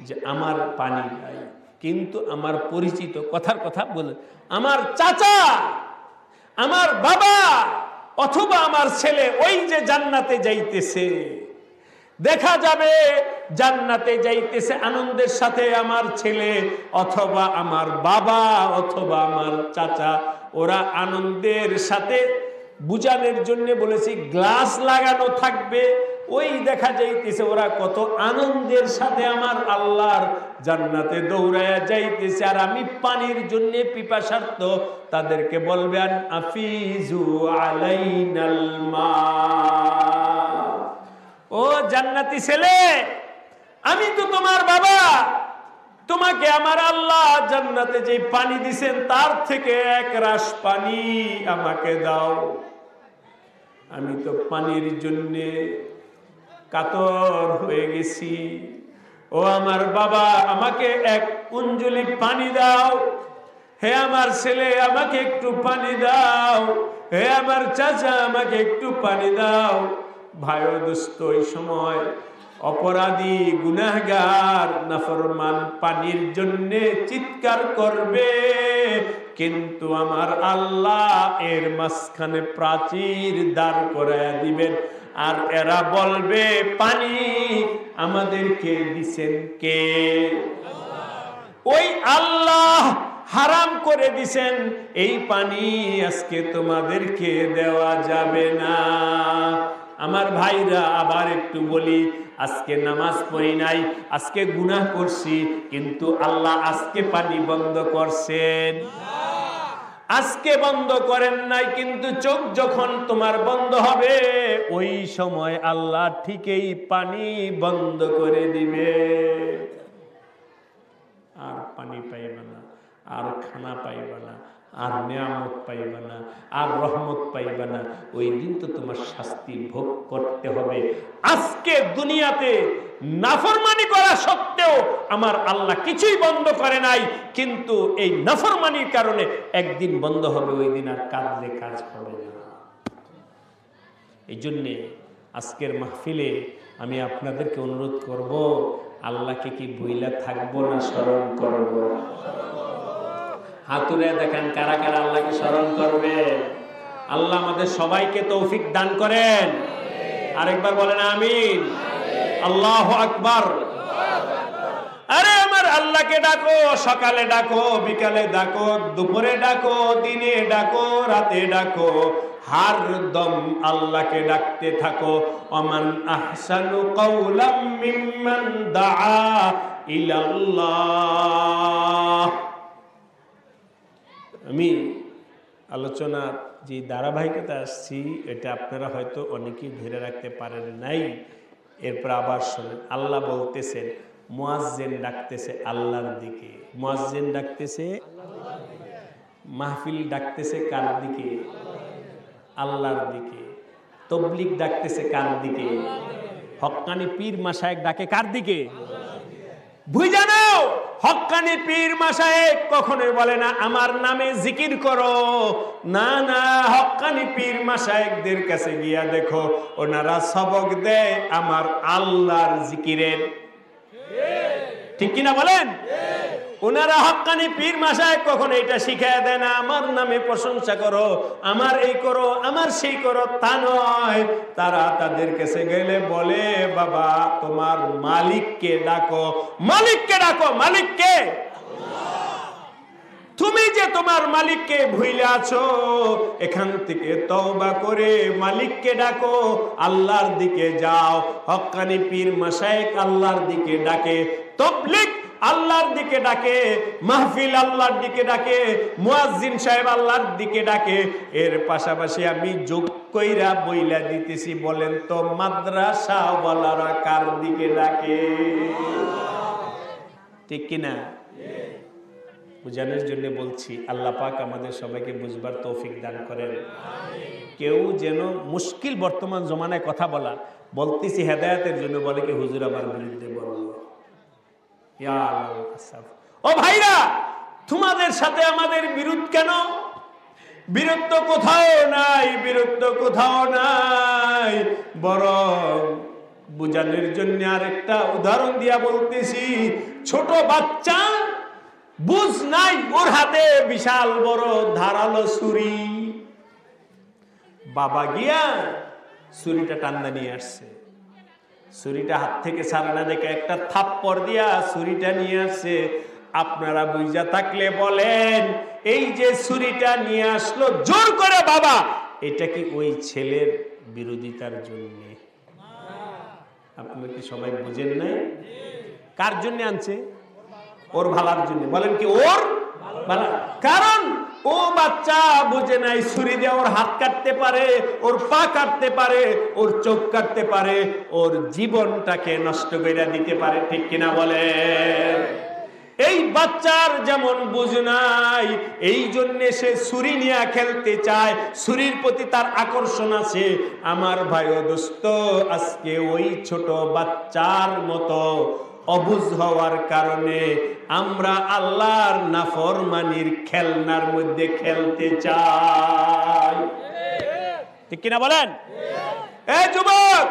যে আমার পানি নাই, কিন্তু আমার পরিচিত কথার কথা বলে আমার চাচা, আমার বাবা অথবা আমার ছেলে ওই যে জান্নাতে যাইতেছে, দেখা যাবে জান্নাতে যাইতেছে আনন্দের সাথে আমার ছেলে অথবা আমার বাবা অথবা আমার চাচা। ওরা আনন্দের সাথে বুঝানোর জন্য বলেছি গ্লাস লাগানো থাকবে, ওই দেখা যাইতেছে ওরা কত আনন্দের সাথে আমার আল্লাহর জান্নাতে দৌড়ায়া যাইতেছে। আর আমি পানির জন্য পিপাসার্ত, তাদেরকে বলবেন আফিজু আলাইনাল মা। ও জান্নাতি ছেলে, আমি তো তোমার বাবা, তোমাকে আমার আল্লাহ জান্নাতে যে পানি দিবেন তার থেকে এক রাশ পানি আমাকে দাও। আমি তো পানির জন্য কাতর হয়ে গেছি। ও আমার বাবা, আমাকে এক কুঞ্জলি পানি দাও। হে আমার ছেলে, আমাকে একটু পানি দাও। হে আমার চাচা, আমাকে একটু পানি দাও। ভাই ও দোস্ত, ওই সময় অপরাধী গুনাহগার নাফরমান পানির জন্য চিৎকার করবে, কিন্তু আমার আল্লাহ এর মাঝখানে প্রাচীর দাঁড় করায়া দিবেন, আর এরা বলবে পানি আমাদেরকে দিছেন কে? ওই আল্লাহ হারাম করে দিছেন, এই পানি আজকে তোমাদেরকে দেওয়া যাবে না। আমার ভাইরা, আবার একটু বলি, আজকে নামাজ পড়ি নাই, আজকে গুনাহ করছি, কিন্তু আল্লাহ আজকে পানি বন্ধ করছেন? আজকে বন্ধ করেন নাই, কিন্তু চোখ যখন তোমার বন্ধ হবে ওই সময় আল্লাহ ঠিকই পানি বন্ধ করে দিবে। আর পানি পাইবে না, আর খানা পাইবে না, আর নিয়ামত পাইবে না, আর রহমত পাইবে না। ওই দিন তো তোমার শাস্তি ভোগ করতে হবে। আজকে দুনিয়াতে নাফরমানি করা সত্ত্বেও আমার আল্লাহ কিছুই বন্ধ করে নাই, কিন্তু এই নাফরমানির কারণে একদিন বন্ধ হবে, ওই দিন আর কাঁদলে কাজ হবে না। এই জন্যে আজকের মাহফিলে আমি আপনাদেরকে অনুরোধ করব, আল্লাহকে কি ভুইলা থাকবো না স্মরণ করব? হাতুরে দেখেন কারা কারা আল্লাহকে স্মরণ করবে। আল্লাহ আমাদের সবাইকে তৌফিক দান করেন। আরেকবার বলেন আমিন। আল্লাহু আকবার। আরে আমার আল্লাহকে ডাকো, সকালে ডাকো, বিকালে ডাকো, দুপুরে ডাকো, দিনে ডাকো, রাতে ডাকো, হরদম আল্লাহকে ডাকতে থাকো। ওমান আহসানু কাওলাম মিম্মান দাআ ইলাল্লাহ। আমি আলোচনার যে ধারাবাহিকতা আসছি, এটা আপনারা হয়তো অনেকেই ধরে রাখতে পারেন নাই। এরপর আবার শোনেন, আল্লাহ বলতেছেন, মুয়াজ্জিন ডাকতেছে আল্লাহর দিকে, মুয়াজ্জিন ডাকতেছে, মাহফিল ডাকতেছে কার দিকে? আল্লাহর দিকে। তাবলীগ ডাকতেছে কার দিকে? হক্কানি পীর মাশায়েখ ডাকে কার দিকে? বুঝা নাও, হক্কানি পীর মাশায়েখ কখনোই বলে না আমার নামে জিকির করো। না না, হক্কানি পীর মাশায়েখদের কাছে গিয়া দেখো, ওনারা সবক দেয় আমার আল্লাহর জিকিরের। ঠিক কিনা বলেন? ওনারা হক্কানি পীর মাশায়েখ কখনো এটা শিখায় দেয় না আমার নামে প্রশংসা করো, আমার এই করো, আমার সেই করো, তা নয়। তারা তাদের কাছে গেলে বলে, বাবা তোমার মালিককে ডাকো, মালিককে ডাকো। মালিককে? তুমি যে তোমার মালিককে ভুলে আছো, এখান থেকে তওবা করে মালিককে ডাকো, আল্লাহর দিকে যাও। হক্কানি পীর মাশায়েখ আল্লাহর দিকে ডাকে, তাবলীগ আল্লাহর দিকে ডাকে, মাহফিল আল্লাহর দিকে ডাকে, মুয়াজ্জিন সাহেব আল্লাহর দিকে ডাকে। এর পাশাপাশি আমি যোগ কইরা বইলা দিতেছি, বলেন তো মাদ্রাসা ওয়ালারা কার দিকে ডাকে? ঠিক কিনা? বুঝানোর জন্য বলছি, আল্লাহ পাক আমাদের সবাইকে বুঝবার তৌফিক দান করেন। কেউ যেন মুশকিল বর্তমান জমানায় কথা বলতেছি হেদায়েতের জন্য, বলে কি হুজুর আমার বিরুদ্ধে বলল। ও ভাইরা, তোমাদের সাথে আমাদের বিরোধ কেন? বিরোধ তো কোথাও নাই, বিরোধ তো কোথাও নাই। বরং বুঝানোর জন্য আরেকটা উদাহরণ দিয়া বলতেছি। ছোট বাচ্চা বুঝ নাই, ওর হাতে বিশাল বড় ধারালো ছুরি। বাবা গিয়া ছুরিটা টান্দা নিয়ে আসছে, ছুরিটা হাত থেকে ছাড়ে না দেখে একটা থাপ্পড় দিয়া ছুরিটা নিয়ে আসছে। আপনারা বুঝা থাকলে বলেন, এই যে ছুরিটা নিয়ে আসলো জোর করে বাবা, এটা কি ওই ছেলের বিরোধিতার জন্য? আপনারা কি সবাই বুঝেন নাই? কার জন্য আনছে? ওর ভালার জন্য। বলেন কি ওর ভালা? কারণ ও বাচ্চা বুঝে নাই ছুরি দিয়ে ওর হাত কাটতে পারে, ওর পা কাটতে পারে, ওর চোখ কাটতে পারে, ওর জীবনটাকে নষ্ট করে দিতে পারে। ঠিক কিনা বলেন? এই বাচ্চার যেমন বুঝ নাই, এই জন্য সে ছুরি নিয়ে খেলতে চায়, ছুরির প্রতি তার আকর্ষণ আছে। আমার ভাই ও দোস্ত, আজকে ওই ছোট বাচ্চার মতো অবুঝ হওয়ার কারণে আমরা আল্লাহর নাফরমানির খেলনার মধ্যে খেলতে চাই। ঠিক কিনা বলেন? এ যুবক,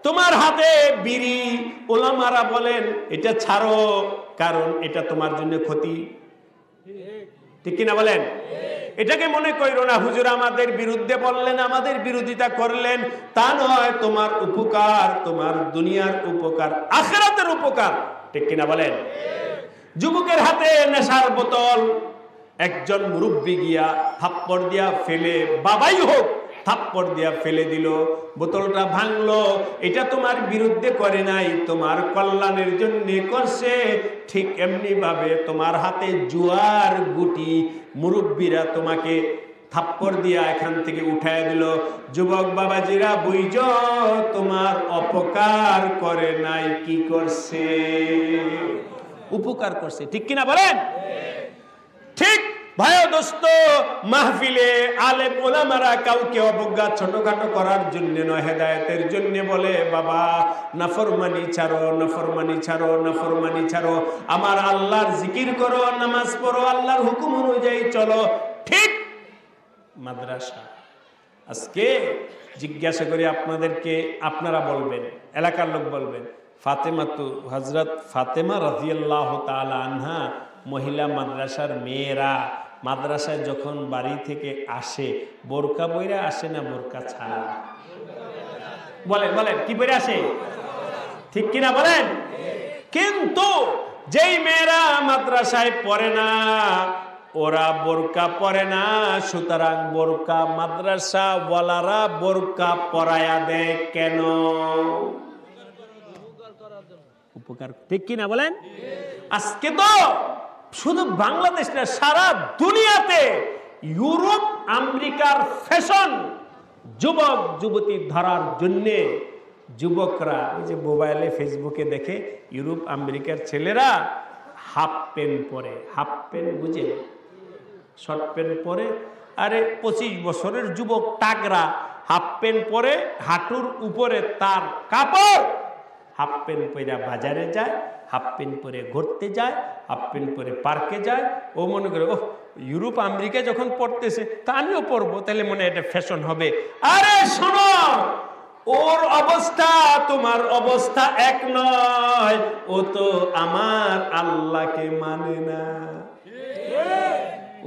তোমার হাতে বিড়ি, ওলামারা বলেন এটা ছাড়ো, কারণ এটা তোমার জন্য ক্ষতি। ঠিক কিনা বলেন? এটাকে মনে কইরো না হুজুর আমাদের বিরুদ্ধে বললেন, আমাদের বিরোধিতা করলেন, তা নয়। তোমার উপকার, তোমার দুনিয়ার উপকার, আখিরাতের উপকার। ঠিক কিনা বলেন? যুবকের হাতে নেশার বোতল, একজন মুরব্বী গিয়া থাপ্পড় দিয়া ফেলে, বাবাই হোক, থাপ্পড় দিয়া ফেলে দিল, বোতলটা ভাঙলো। এটা তোমার বিরুদ্ধে করে নাই, তোমার কল্যাণের জন্য করছে। ঠিক এমনি ভাবে তোমার হাতে জুয়ার গুটি, মুরব্বীরা তোমাকে থাপ্পড় দিয়া এখান থেকে উঠায় দিল। যুবক বাবাজিরা বুঝ, তোমার অপকার করে নাই, কি করছে? উপকার করছে। ঠিক কিনা বলেন? ঠিক ভাই দোস্ত, মাহফিলে আলেম ওলামারা কাউকে অবজ্ঞা ছোটখাটো করার জন্য নয়, হেদায়েতের জন্য বলে, বাবা নাফরমানি ছাড়ো, নাফরমানি ছাড়ো, নাফরমানি ছাড়ো, আমার আল্লাহর জিকির করো, নামাজ পড়ো, আল্লাহর হুকুম অনুযায়ী চলো। ঠিক মাদ্রাসা আজকে জিজ্ঞাসা করি আপনাদেরকে, আপনারা বলবেন, এলাকার লোক বলবেন, ফাতেমাতু হযরত ফাতেমা রাদিয়াল্লাহু তাআলা আনহা মহিলা মাদ্রাসার মেয়েরা মাদ্রাসায় যখন বাড়ি থেকে আসে, বোরকা পরে আসে না বোরকা ছাড়া? বলেন বলেন, কি পরে আসে? ঠিক কিনা বলেন? কিন্তু যেই মেয়েরা মাদ্রাসায় পড়ে না, ওরা বোরকা পরে না, সুতরাং বোরকা মাদ্রাসা ওয়ালারা বোরকা পরায়া দেয় কেন? উপকার। ঠিক কিনা বলেন? আজকে তো শুধু বাংলাদেশ না, সারা দুনিয়াতে ইউরোপ আমেরিকার ফ্যাশন যুবক যুবতী ধরার জন্য যুবকরা ওই যে মোবাইলে ফেসবুকে দেখে ইউরোপ আমেরিকার ছেলেরা হাফ প্যান্ট পরে, হাফ প্যান্ট বুঝে, শর্ট প্যান্ট পরে। আরে 25 বছরের যুবক টাকরা হাফ প্যান্ট পরে, হাঁটুর উপরে তার কাপড়, হাফ প্যান্ট পরে বাজারে যায়, হাফ প্যান্ট পরে ঘুরতে যায়, হাফ প্যান্ট পরে পার্কে যায়। ও মনে করে ও ইউরোপ আমেরিকা যখন পড়তেছে তা আমিও পড়বো, তাহলে মনে এটা ফ্যাশন হবে। আরে শোনো, ওর অবস্থা তোমার অবস্থা এক নয়, ও তো আমার আল্লাহকে মানে না।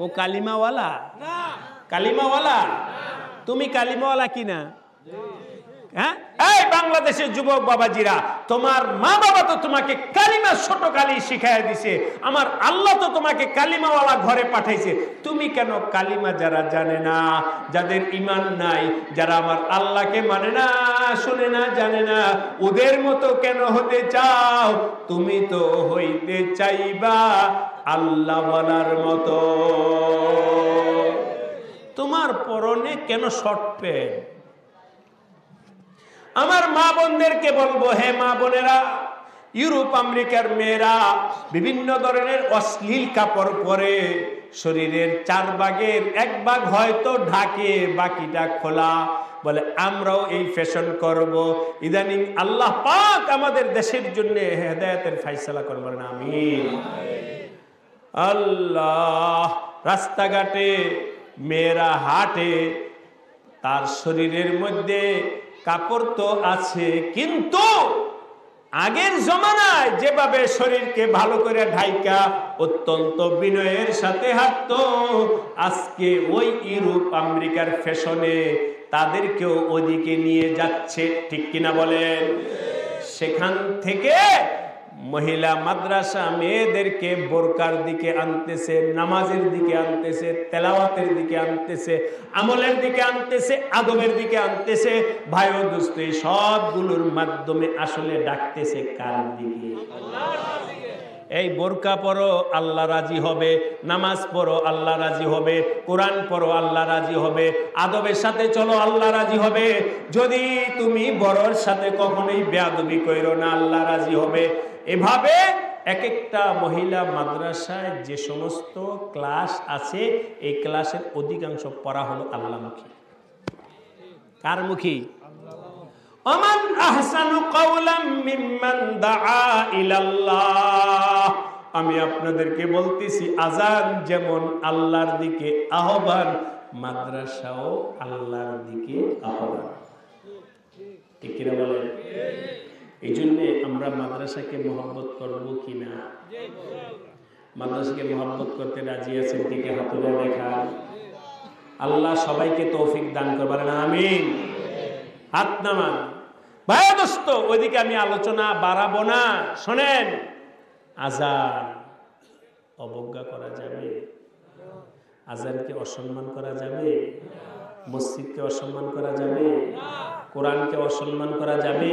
ও কালিমাওয়ালা, কালিমাওয়ালা। তুমি কালিমাওয়ালা কিনা? হ্যাঁ, এই বাংলাদেশের যুবক বাবাজিরা, তোমার মা বাবা তো তোমাকে কালিমা ছোট কালি শিখাই দিছে, আমার আল্লাহ তো তোমাকে কালিমাওয়ালা ঘরে পাঠাইছে। তুমি কেন কালিমা যারা জানে না, যাদের ঈমান নাই, যারা আমার আল্লাহকে মানে না, শুনে না, জানে না, ওদের মতো কেন হতে চাও? তুমি তো হইতে চাইবা আল্লাহওয়ালার মতো। তোমার পরনে কেন শর্ট প্যান্ট? আমার মা বোনদেরকে বলবো, হে মা বোনেরা, ইউরোপ আমেরিকার মেয়েরা বিভিন্ন ধরনের অশ্লীল কাপড় পরে, শরীরের 4 ভাগের 1 ভাগ হয়তো ঢাকে, বাকিটা খোলা, বলে আমরাও এই ফ্যাশন করব। ইদানিং আল্লাহ পাক আমাদের দেশের জন্য হেদায়েতের ফয়সালা করবেন, আমিন। আল্লাহ, রাস্তাঘাটে মেয়েরা হাঁটে, তার শরীরের মধ্যে কাপড় তো আছে, কিন্তু আগের জমানায় যেভাবে শরীরকে ভালো করে ঢাইকা অত্যন্ত বিনয়ের সাথে হাঁটতো, আজকে ওই ইউরোপ আমেরিকার ফ্যাশনে তাদেরকেও ওদিকে নিয়ে যাচ্ছে। ঠিক কিনা বলেন? সেখান থেকে মহিলা মাদ্রাসা মেয়েদেরকে বোরকার দিকে আনতেছে, নামাজের দিকে আনতেছে, তেলাওয়াতের দিকে আনতেছে, আমলের দিকে আনতেছে, আদবের দিকে আনতেছে। ভাই ও দোস্ত, এই সবগুলোর মাধ্যমে আসলে ডাকতেছে কার দিকে? এই বোরকা পরো, আল্লাহ রাজি হবে। নামাজ পড়ো, আল্লাহ রাজি হবে। কোরআন পড়ো, আল্লাহ রাজি হবে। আদবের সাথে চলো, আল্লাহ রাজি হবে। যদি তুমি বড়র সাথে কখনোই বেয়াদবি কইরো না, আল্লাহ রাজি হবে। এভাবে এক একটা মহিলা মাদ্রাসায় যে সমস্ত ক্লাস আছে, এই ক্লাসের অধিকাংশ পড়া হলো আল্লাহমুখী। কার মুখী? ওমান আহসানু কাওলাম মিম্মান দাআ ইলাল্লাহ। আমি আপনাদেরকে বলতেছি, আযান যেমন আল্লাহর দিকে আহ্বান, মাদ্রাসাও আল্লাহর দিকে আহ্বান। ঠিক কিনা বলেন? এই জন্যে আমরা মাদ্রাসাকে মহব্বত করবো কিনা? মাদ্রাসাকে মহব্বত করতে রাজি আছেন? দিকে হাত তুলে দেখান। আল্লাহ সবাইকে তৌফিক দান করবেন, আমিন। হাত নামান। ভাই দোস্ত, ওইদিকে আমি আলোচনা বাড়াবো না। শোনেন, আজান অবজ্ঞা করা যাবে? আজানকে অসম্মান করা যাবে? মসজিদকে অসম্মান করা যাবে? কোরআনকে অসম্মান করা যাবে?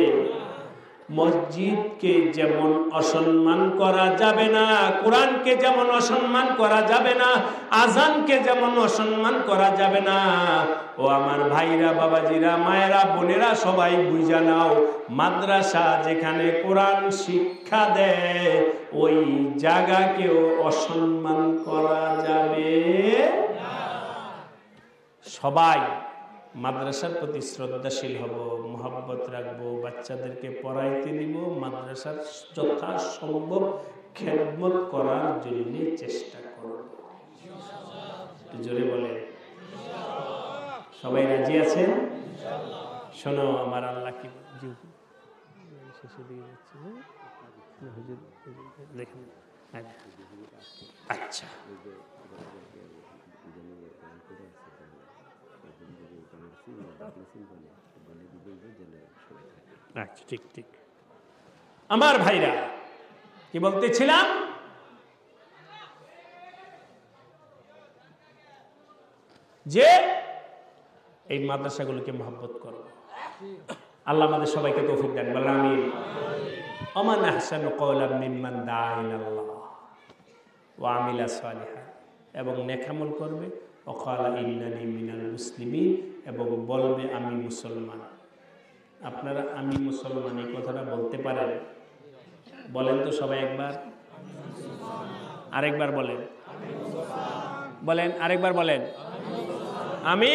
মসজিদকে যেমন অসম্মান করা যাবে না, কোরআনকে যেমন অসম্মান করা যাবে না, আজানকে যেমন অসম্মান করা যাবে না। ও আমার ভাইরা, বাবাজিরা, মায়েরা, বোনেরা, সবাই বুঝা নাও, মাদ্রাসা যেখানে কোরআন শিক্ষা দেয় ওই জায়গাকেও অসম্মান করা যাবে না। সবাই মাদ্রাসার প্রতি শ্রদ্ধাশীল হব, মহব্বত রাখবো, বাচ্চাদেরকে পড়াইতে দিব, মাদ্রাসার যথাসম্ভব খেদমত করার জন্য চেষ্টা করব। জোরে বলে সবাই রাজি আছেন? শোনো, আমার আল্লাহ কি দেখেন। আচ্ছা, আচ্ছা, ঠিক ঠিক। আমার ভাইরা, কি বলতেছিলাম? যে এই মাদ্রাসাগুলোকে মহব্বত করো। আল্লাহ আমাদের সবাইকে তৌফিক দেন, বলেন আমিন। ওমান আহসানু কওলাম মিম্মান দাআ ইলাল্লাহ ওয়া আমিলা সালিহান, এবং নেকামল করবে, ওয়া ক্বালা ইন্নানি মিনাল মুসলিমিন, এবং বলবে আমি মুসলমান। আপনারা আমি মুসলমান এই কথাটা বলতে পারেন? বলেন তো সবাই একবার, আরেকবার বলেন, বলেন আরেকবার বলেন, আমি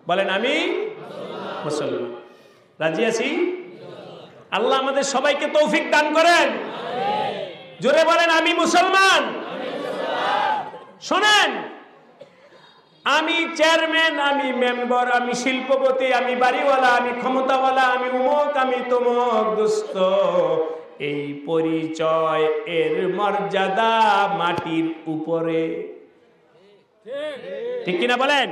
বলেন, আমি মুসলমান। রাজি আছি? আল্লাহ আমাদের সবাইকে তৌফিক দান করেন। জোরে বলেন, আমি মুসলমান। শোনেন, আমি চেয়ারম্যান, আমি মেম্বার, আমি শিল্পপতি, আমি বাড়িওয়ালা, আমি ক্ষমতাওয়ালা, আমি উমক, আমি তমক, দোস্ত, এই পরিচয় এর মর্যাদা মাটির উপরে। ঠিক কিনা বলেন?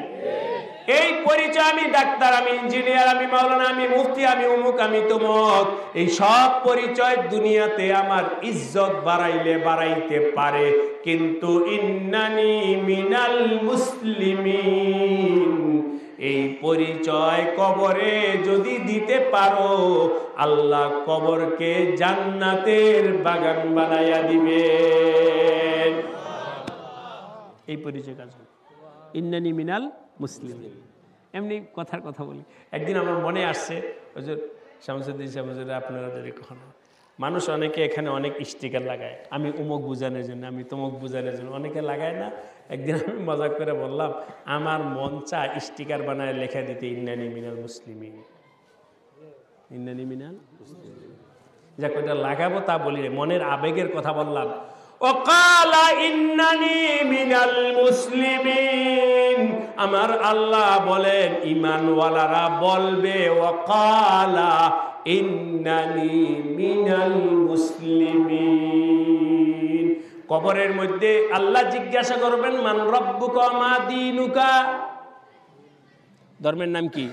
এই পরিচয়, আমি ডাক্তার, আমি ইঞ্জিনিয়ার, আমি মাওলানা, আমি মুফতি, আমি উমুক, আমি তমুক, এই সব পরিচয় দুনিয়াতে আমার ইজ্জত বাড়াইলে বাড়াইতে পারে, কিন্তু ইন্নানি মিনাল মুসলিমিন এই পরিচয় কবরে যদি দিতে পারো, আল্লাহ কবরকে জান্নাতের বাগান বানাইয়া দিবেন। এই পরিচয় কাজ, ইন্নানি মিনাল মুসলিম। এমনি কথার কথা বলি, একদিন আমার মনে আসছে, হুজুর শামসুদ্দিন সাহেব, হুজুর আপনারা যদি কখনো, মানুষ অনেকে এখানে অনেক স্টিকার লাগায়, আমি উমুক বুঝানোর জন্য, আমি তমুক বুঝানোর জন্য, অনেকে লাগায় না। একদিন আমি মজা করে বললাম, আমার মন চা স্টিকার বানায় লেখা দিতে ইন্নানি মিনাল মুসলিমিন, ইন্নানি মিনাল মুসলিমিন। যাক, ওইটা লাগাবো তা বলি, মনের আবেগের কথা বললাম। ওয়াকালা ইন্নানি মিনাল মুসলিমিন, আমার আল্লাহ বলেন ঈমানওয়ালারা বলবে ওয়াকালা ইন্নানি মিনাল মুসলিমিন। কবরের মধ্যে আল্লাহ জিজ্ঞাসা করবেন, মান রাব্বুকা মা দীনুকা, ধর্মের নাম কি?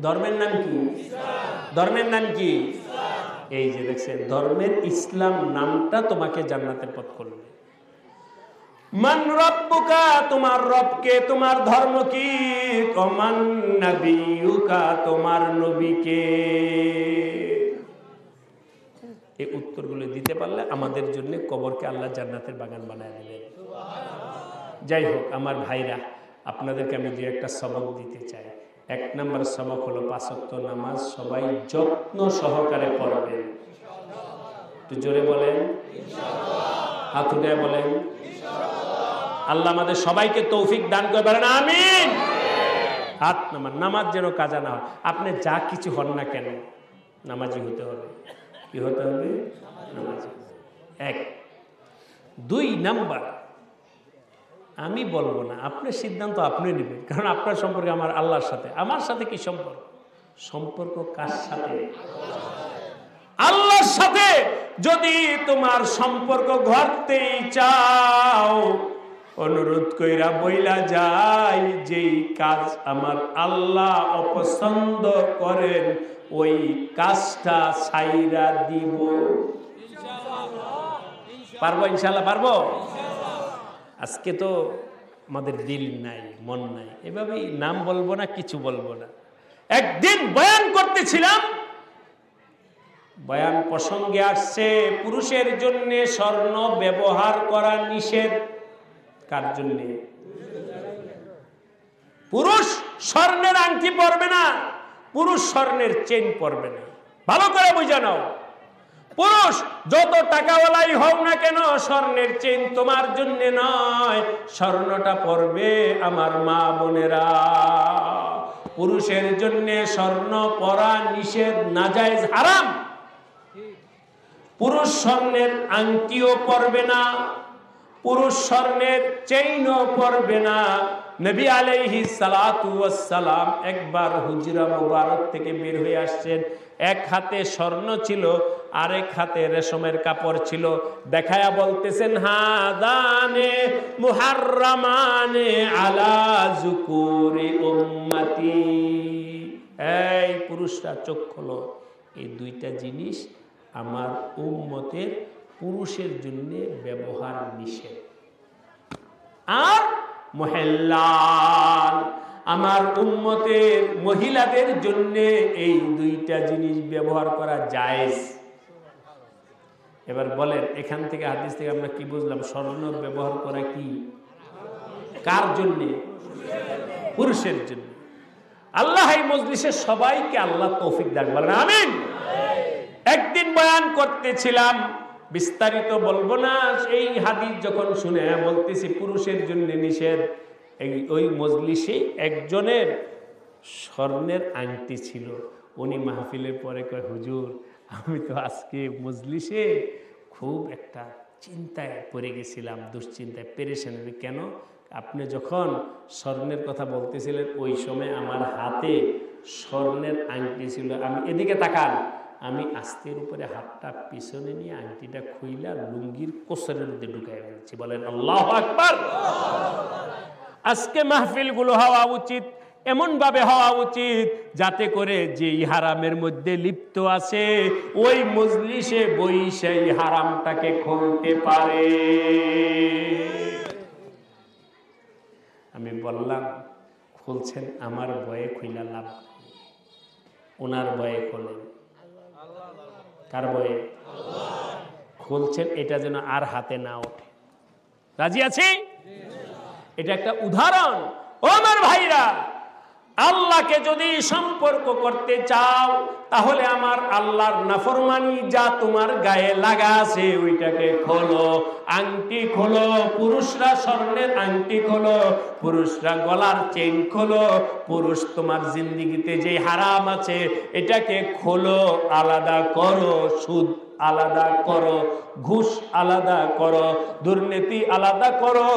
ধর্মের নাম কি? ধর্মের নাম কি? এই যে দেখছেন, ধর্মের ইসলাম নামটা তোমাকে জান্নাতের পথ করবে। মান রাব্বুকা, তোমার রবকে, তোমার ধর্ম কি? মান নাবিয়ুকা, তোমার নবীকে। এই উত্তরগুলো দিতে পারলে আমাদের জন্য কবরকে আল্লাহ জান্নাতের বাগান বানায় দেবেন। যাই হোক আমার ভাইরা, আপনাদেরকে আমি যে একটা সবক দিতে চাই। এক নম্বর সবক হলো 5 ওয়াক্ত নামাজ সবাই যত্ন সহকারে পড়বেন। একটু জোরে বলেন ইনশাআল্লাহ, হাত উঠে বলেন ইনশাআল্লাহ। আল্লাহ আমাদের সবাইকে তৌফিক দান করবেন, আমিন। হাত নামান, নামাজ যেন কাজা না হয়। আপনি যা কিছু হন না কেন, নামাজি হতে হবে। কি হতে হবে? নামাজি। 1। 2 নাম্বার, আমি বলবো না, আপনার সিদ্ধান্ত আপনি নেবেন, কারণ আপনার সম্পর্কে আমার আল্লাহর সাথে, আমার সাথে কি সম্পর্ক? সম্পর্ক কার সাথে? আল্লাহর সাথে। যদি তোমার সম্পর্ক গড়তেই চাও, অনুরোধ কইরা বইলা যায়, যেই কাজ আমার আল্লাহ অপছন্দ করেন ওই কাজটা ছাইরা দিব। পারবো ইনশাআল্লাহ? পারবো। আজকে তো আমাদের দিল নাই, মন নাই, এভাবেই নাম বলবো না, কিছু বলবো না। একদিন বয়ান করতেছিলাম, বয়ান প্রসঙ্গে আসছে পুরুষের জন্য স্বর্ণ ব্যবহার করা নিষেধ। কার জন্য? পুরুষ স্বর্ণের আংটি পরবে না, পুরুষ স্বর্ণের চেইন পরবে না। ভালো করে বুঝে নাও, পুরুষ যত টাকাওয়ালাই হোক না কেন, স্বর্ণের চেইন তোমার জন্য নয়, স্বর্ণটা পরবে আমার মা বোনেরা। পুরুষের জন্য স্বর্ণ পরা নিষেধ, নাজায়েজ, হারাম। পুরুষ স্বর্ণের আংটিও পরবে না, পুরুষ স্বর্ণের চেইনও পরবে না। নবী আলাইহিস সালাতু ওয়াস সালাম একবার হুজরা মুবারক থেকে বের হয়ে আসছেন, এক হাতে স্বর্ণ ছিল, আরেক হাতে রেশমের কাপড় ছিল, দেখায়া বলতেছেন, হাদানে মুহাররামানে আলা যুকুরি উম্মতি। এই পুরুষরা চোখ খোলো, এই দুইটা জিনিস আমার উম্মতের পুরুষের জন্য ব্যবহার নিষেধ। আর মুহাল্লাল, আমার উম্মতের মহিলাদের জন্য এই দুইটা জিনিস ব্যবহার করা জায়েজ। এবার বলেন, এখান থেকে হাদিস থেকে আমরা কি বুঝলাম? স্বর্ণ ব্যবহার করা কি কার জন্য? পুরুষের জন্য। আল্লাহ এই মজলিসে সবাইকে আল্লাহ তৌফিক দান করেন, আমিন। একদিন বয়ান করতেছিলাম, বিস্তারিত বলবো না, এই হাদিস যখন শুনে বলতেছি পুরুষের জন্য নিষেধ। ওই মজলিসে একজনের স্বর্ণের আংটি ছিল, উনি মাহফিলের পরে কয়, হুজুর আমি তো আজকে মজলিসে খুব একটা চিন্তায় পড়ে গেছিলাম, দুশ্চিন্তায়, পেরেশানি। কেন? আপনি যখন স্বর্ণের কথা বলতেছিলেন ওই সময় আমার হাতে স্বর্ণের আংটি ছিল, আমি এদিকে তাকান, আমি আস্তের উপরে হাতটা পিছনে নিয়ে আংটিটা খুইলা লুঙ্গির কোসরের মধ্যে ঢুকাই ফেলছি। বলেন আল্লাহু আকবার। আজকে মাহফিলগুলো হওয়া উচিত, এমন ভাবে হওয়া উচিত যাতে করে যেই হারামের মধ্যে লিপ্ত আছে ওই মজলিসে বইসে এই হারামটাকে খুলতে পারে। আমি বললাম, খুলছেন আমার ভয়ে খুইলা লাভ, ওনার ভয়ে খোলেন। কার ভয়ে? খুলছেন, এটা যেন আর হাতে না ওঠে। রাজি আছি? এটা একটা উদাহরণ। ও আমার ভাইরা, আল্লাহকে যদি সম্পর্ক করতে চাও তাহলে আমার আল্লাহর নাফরমানি যা তোমার গায়ে লাগা আছে ওইটাকে খোলো, আংটি খোলো। পুরুষরা স্বর্ণের আংটি খোলো, পুরুষরা গলার চেইন খোলো, পুরুষ তোমার জিন্দিগিতে যে হারাম আছে এটাকে খোলো, আলাদা করো। সুদ আলাদা করো, ঘুষ আলাদা করো, দুর্নীতি আলাদা করো,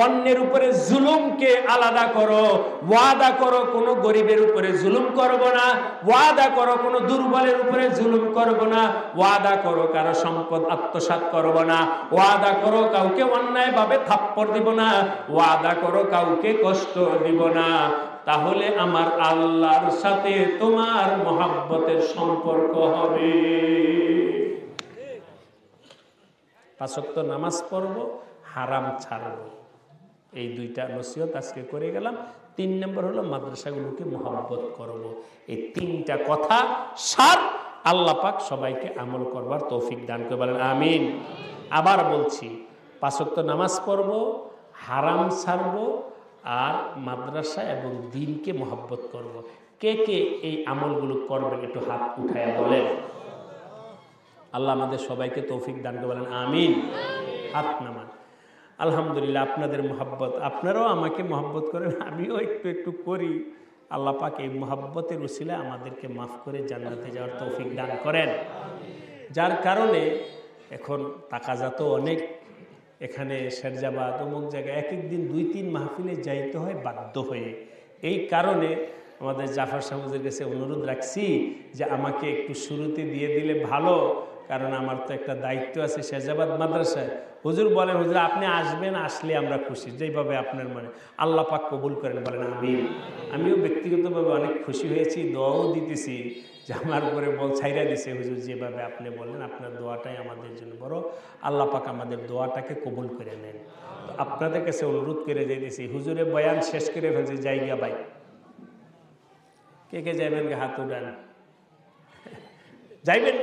অন্যের উপরে জুলুমকে আলাদা করো। ওয়াদা করো কোনো গরিবের উপরে জুলুম করব না, ওয়াদা করো কোনো দুর্বলের উপরে জুলুম করব না, ওয়াদা করো কারো সম্পদ আত্মসাৎ করব না, ওয়াদা করো কাউকে অন্যায়ভাবে থাপ্পড় দিব না, ওয়াদা করো কাউকে কষ্ট দিব না। তাহলে আমার আল্লাহর সাথে তোমার মহব্বতের সম্পর্ক হবে। 5 ওয়াক্ত নামাজ পড়ব, হারাম ছাড়ব, এই দুইটা নসিহত আজকে করে গেলাম। 3 নম্বর হলো মাদ্রাসাগুলোকে মহব্বত করব। এই 3টা কথা সার আল্লাহ পাক সবাইকে আমল করবার তৌফিক দান করে, বলেন আমিন। আবার বলছি, 5 ওয়াক্ত নামাজ পড়ব, হারাম ছাড়ব, আর মাদ্রাসা এবং দ্বীনকে মহব্বত করব। কে কে এই আমলগুলো করবেন একটু হাত উঠায়া বলেন। আল্লাহ আমাদের সবাইকে তৌফিক দান করে, বলেন আমিন। হাত নামান। আলহামদুলিল্লাহ, আপনাদের মহব্বত, আপনারাও আমাকে মহব্বত করেন, আমিও একটু একটু করি। আল্লাহ পাক এই মহব্বতের উসিলায় আমাদেরকে মাফ করে জান্নাতে যাওয়ার তৌফিক দান করেন। যার কারণে এখন তাকাজা তো অনেক, এখানে শেরজাবাদ অমুক জায়গায় এক এক দিন 2-3 মাহফিলে যাইতে হয় বাধ্য হয়ে। এই কারণে আমাদের জাফর সাহেবের কাছে অনুরোধ রাখছি যে আমাকে একটু শুরুতে দিয়ে দিলে ভালো, কারণ আমার তো একটা দায়িত্ব আছে শেরজাবাদ মাদ্রাসায়। হুজুর বলেন, হুজুর আপনি আসবেন, আসলে আমরা খুশি, যেইভাবে আপনার মানে আল্লাহ পাক কবুল করেন, বলেন আমিন। আমিও ব্যক্তিগতভাবে অনেক খুশি হয়েছি, দোয়াও দিতেছি যে আমার উপরে বল ছাইরা দিছে হুজুর, যেভাবে আপনি বললেন আপনার দোয়াটাই আমাদের জন্য বড়। আল্লাহ পাক আমাদের দোয়াটাকে কবুল করে নেন। তো আপনাদের কাছে অনুরোধ করে দিয়েছি, হুজুরে বয়ান শেষ করে ফেলছি, জায়গা ভাই কে কে যাইবেন হাত উঠান, যাইবেন?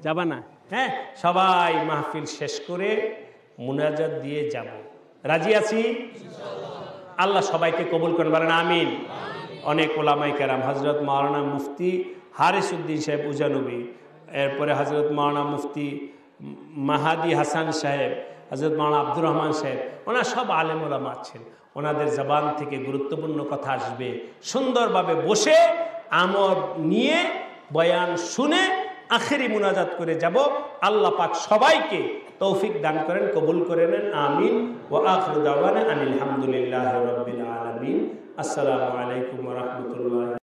যাবা না? হ্যাঁ, সবাই মাহফিল শেষ করে মুনাজাত দিয়ে যাব, রাজি আছি? আল্লাহ সবাইকে কবুল করেন, বলেন আমিন। অনেক ওলামায়ে কেরাম, হযরত মাওলানা মুফতি হারিস উদ্দিন সাহেব উজানবী, এরপরে হযরত মাওলানা মুফতি মাহাদি হাসান সাহেব, হযরত মাওলানা আব্দুর রহমান সাহেব, ওনারা সব আলেম ওলামা আছেন। ওনাদের জবান থেকে গুরুত্বপূর্ণ কথা আসবে, সুন্দরভাবে বসে আমল নিয়ে বয়ান শুনে আখেরি মুনাজাত করে যাব। আল্লাহ পাক সবাইকে তৌফিক দান করেন, কবুল করে নেন, আমিন। ওয়া আখিরু দাওয়ানা আনিল হামদুলিল্লাহি রাব্বিল আলামিন। আসসালামু আলাইকুম ওয়া রাহমাতুল্লাহ।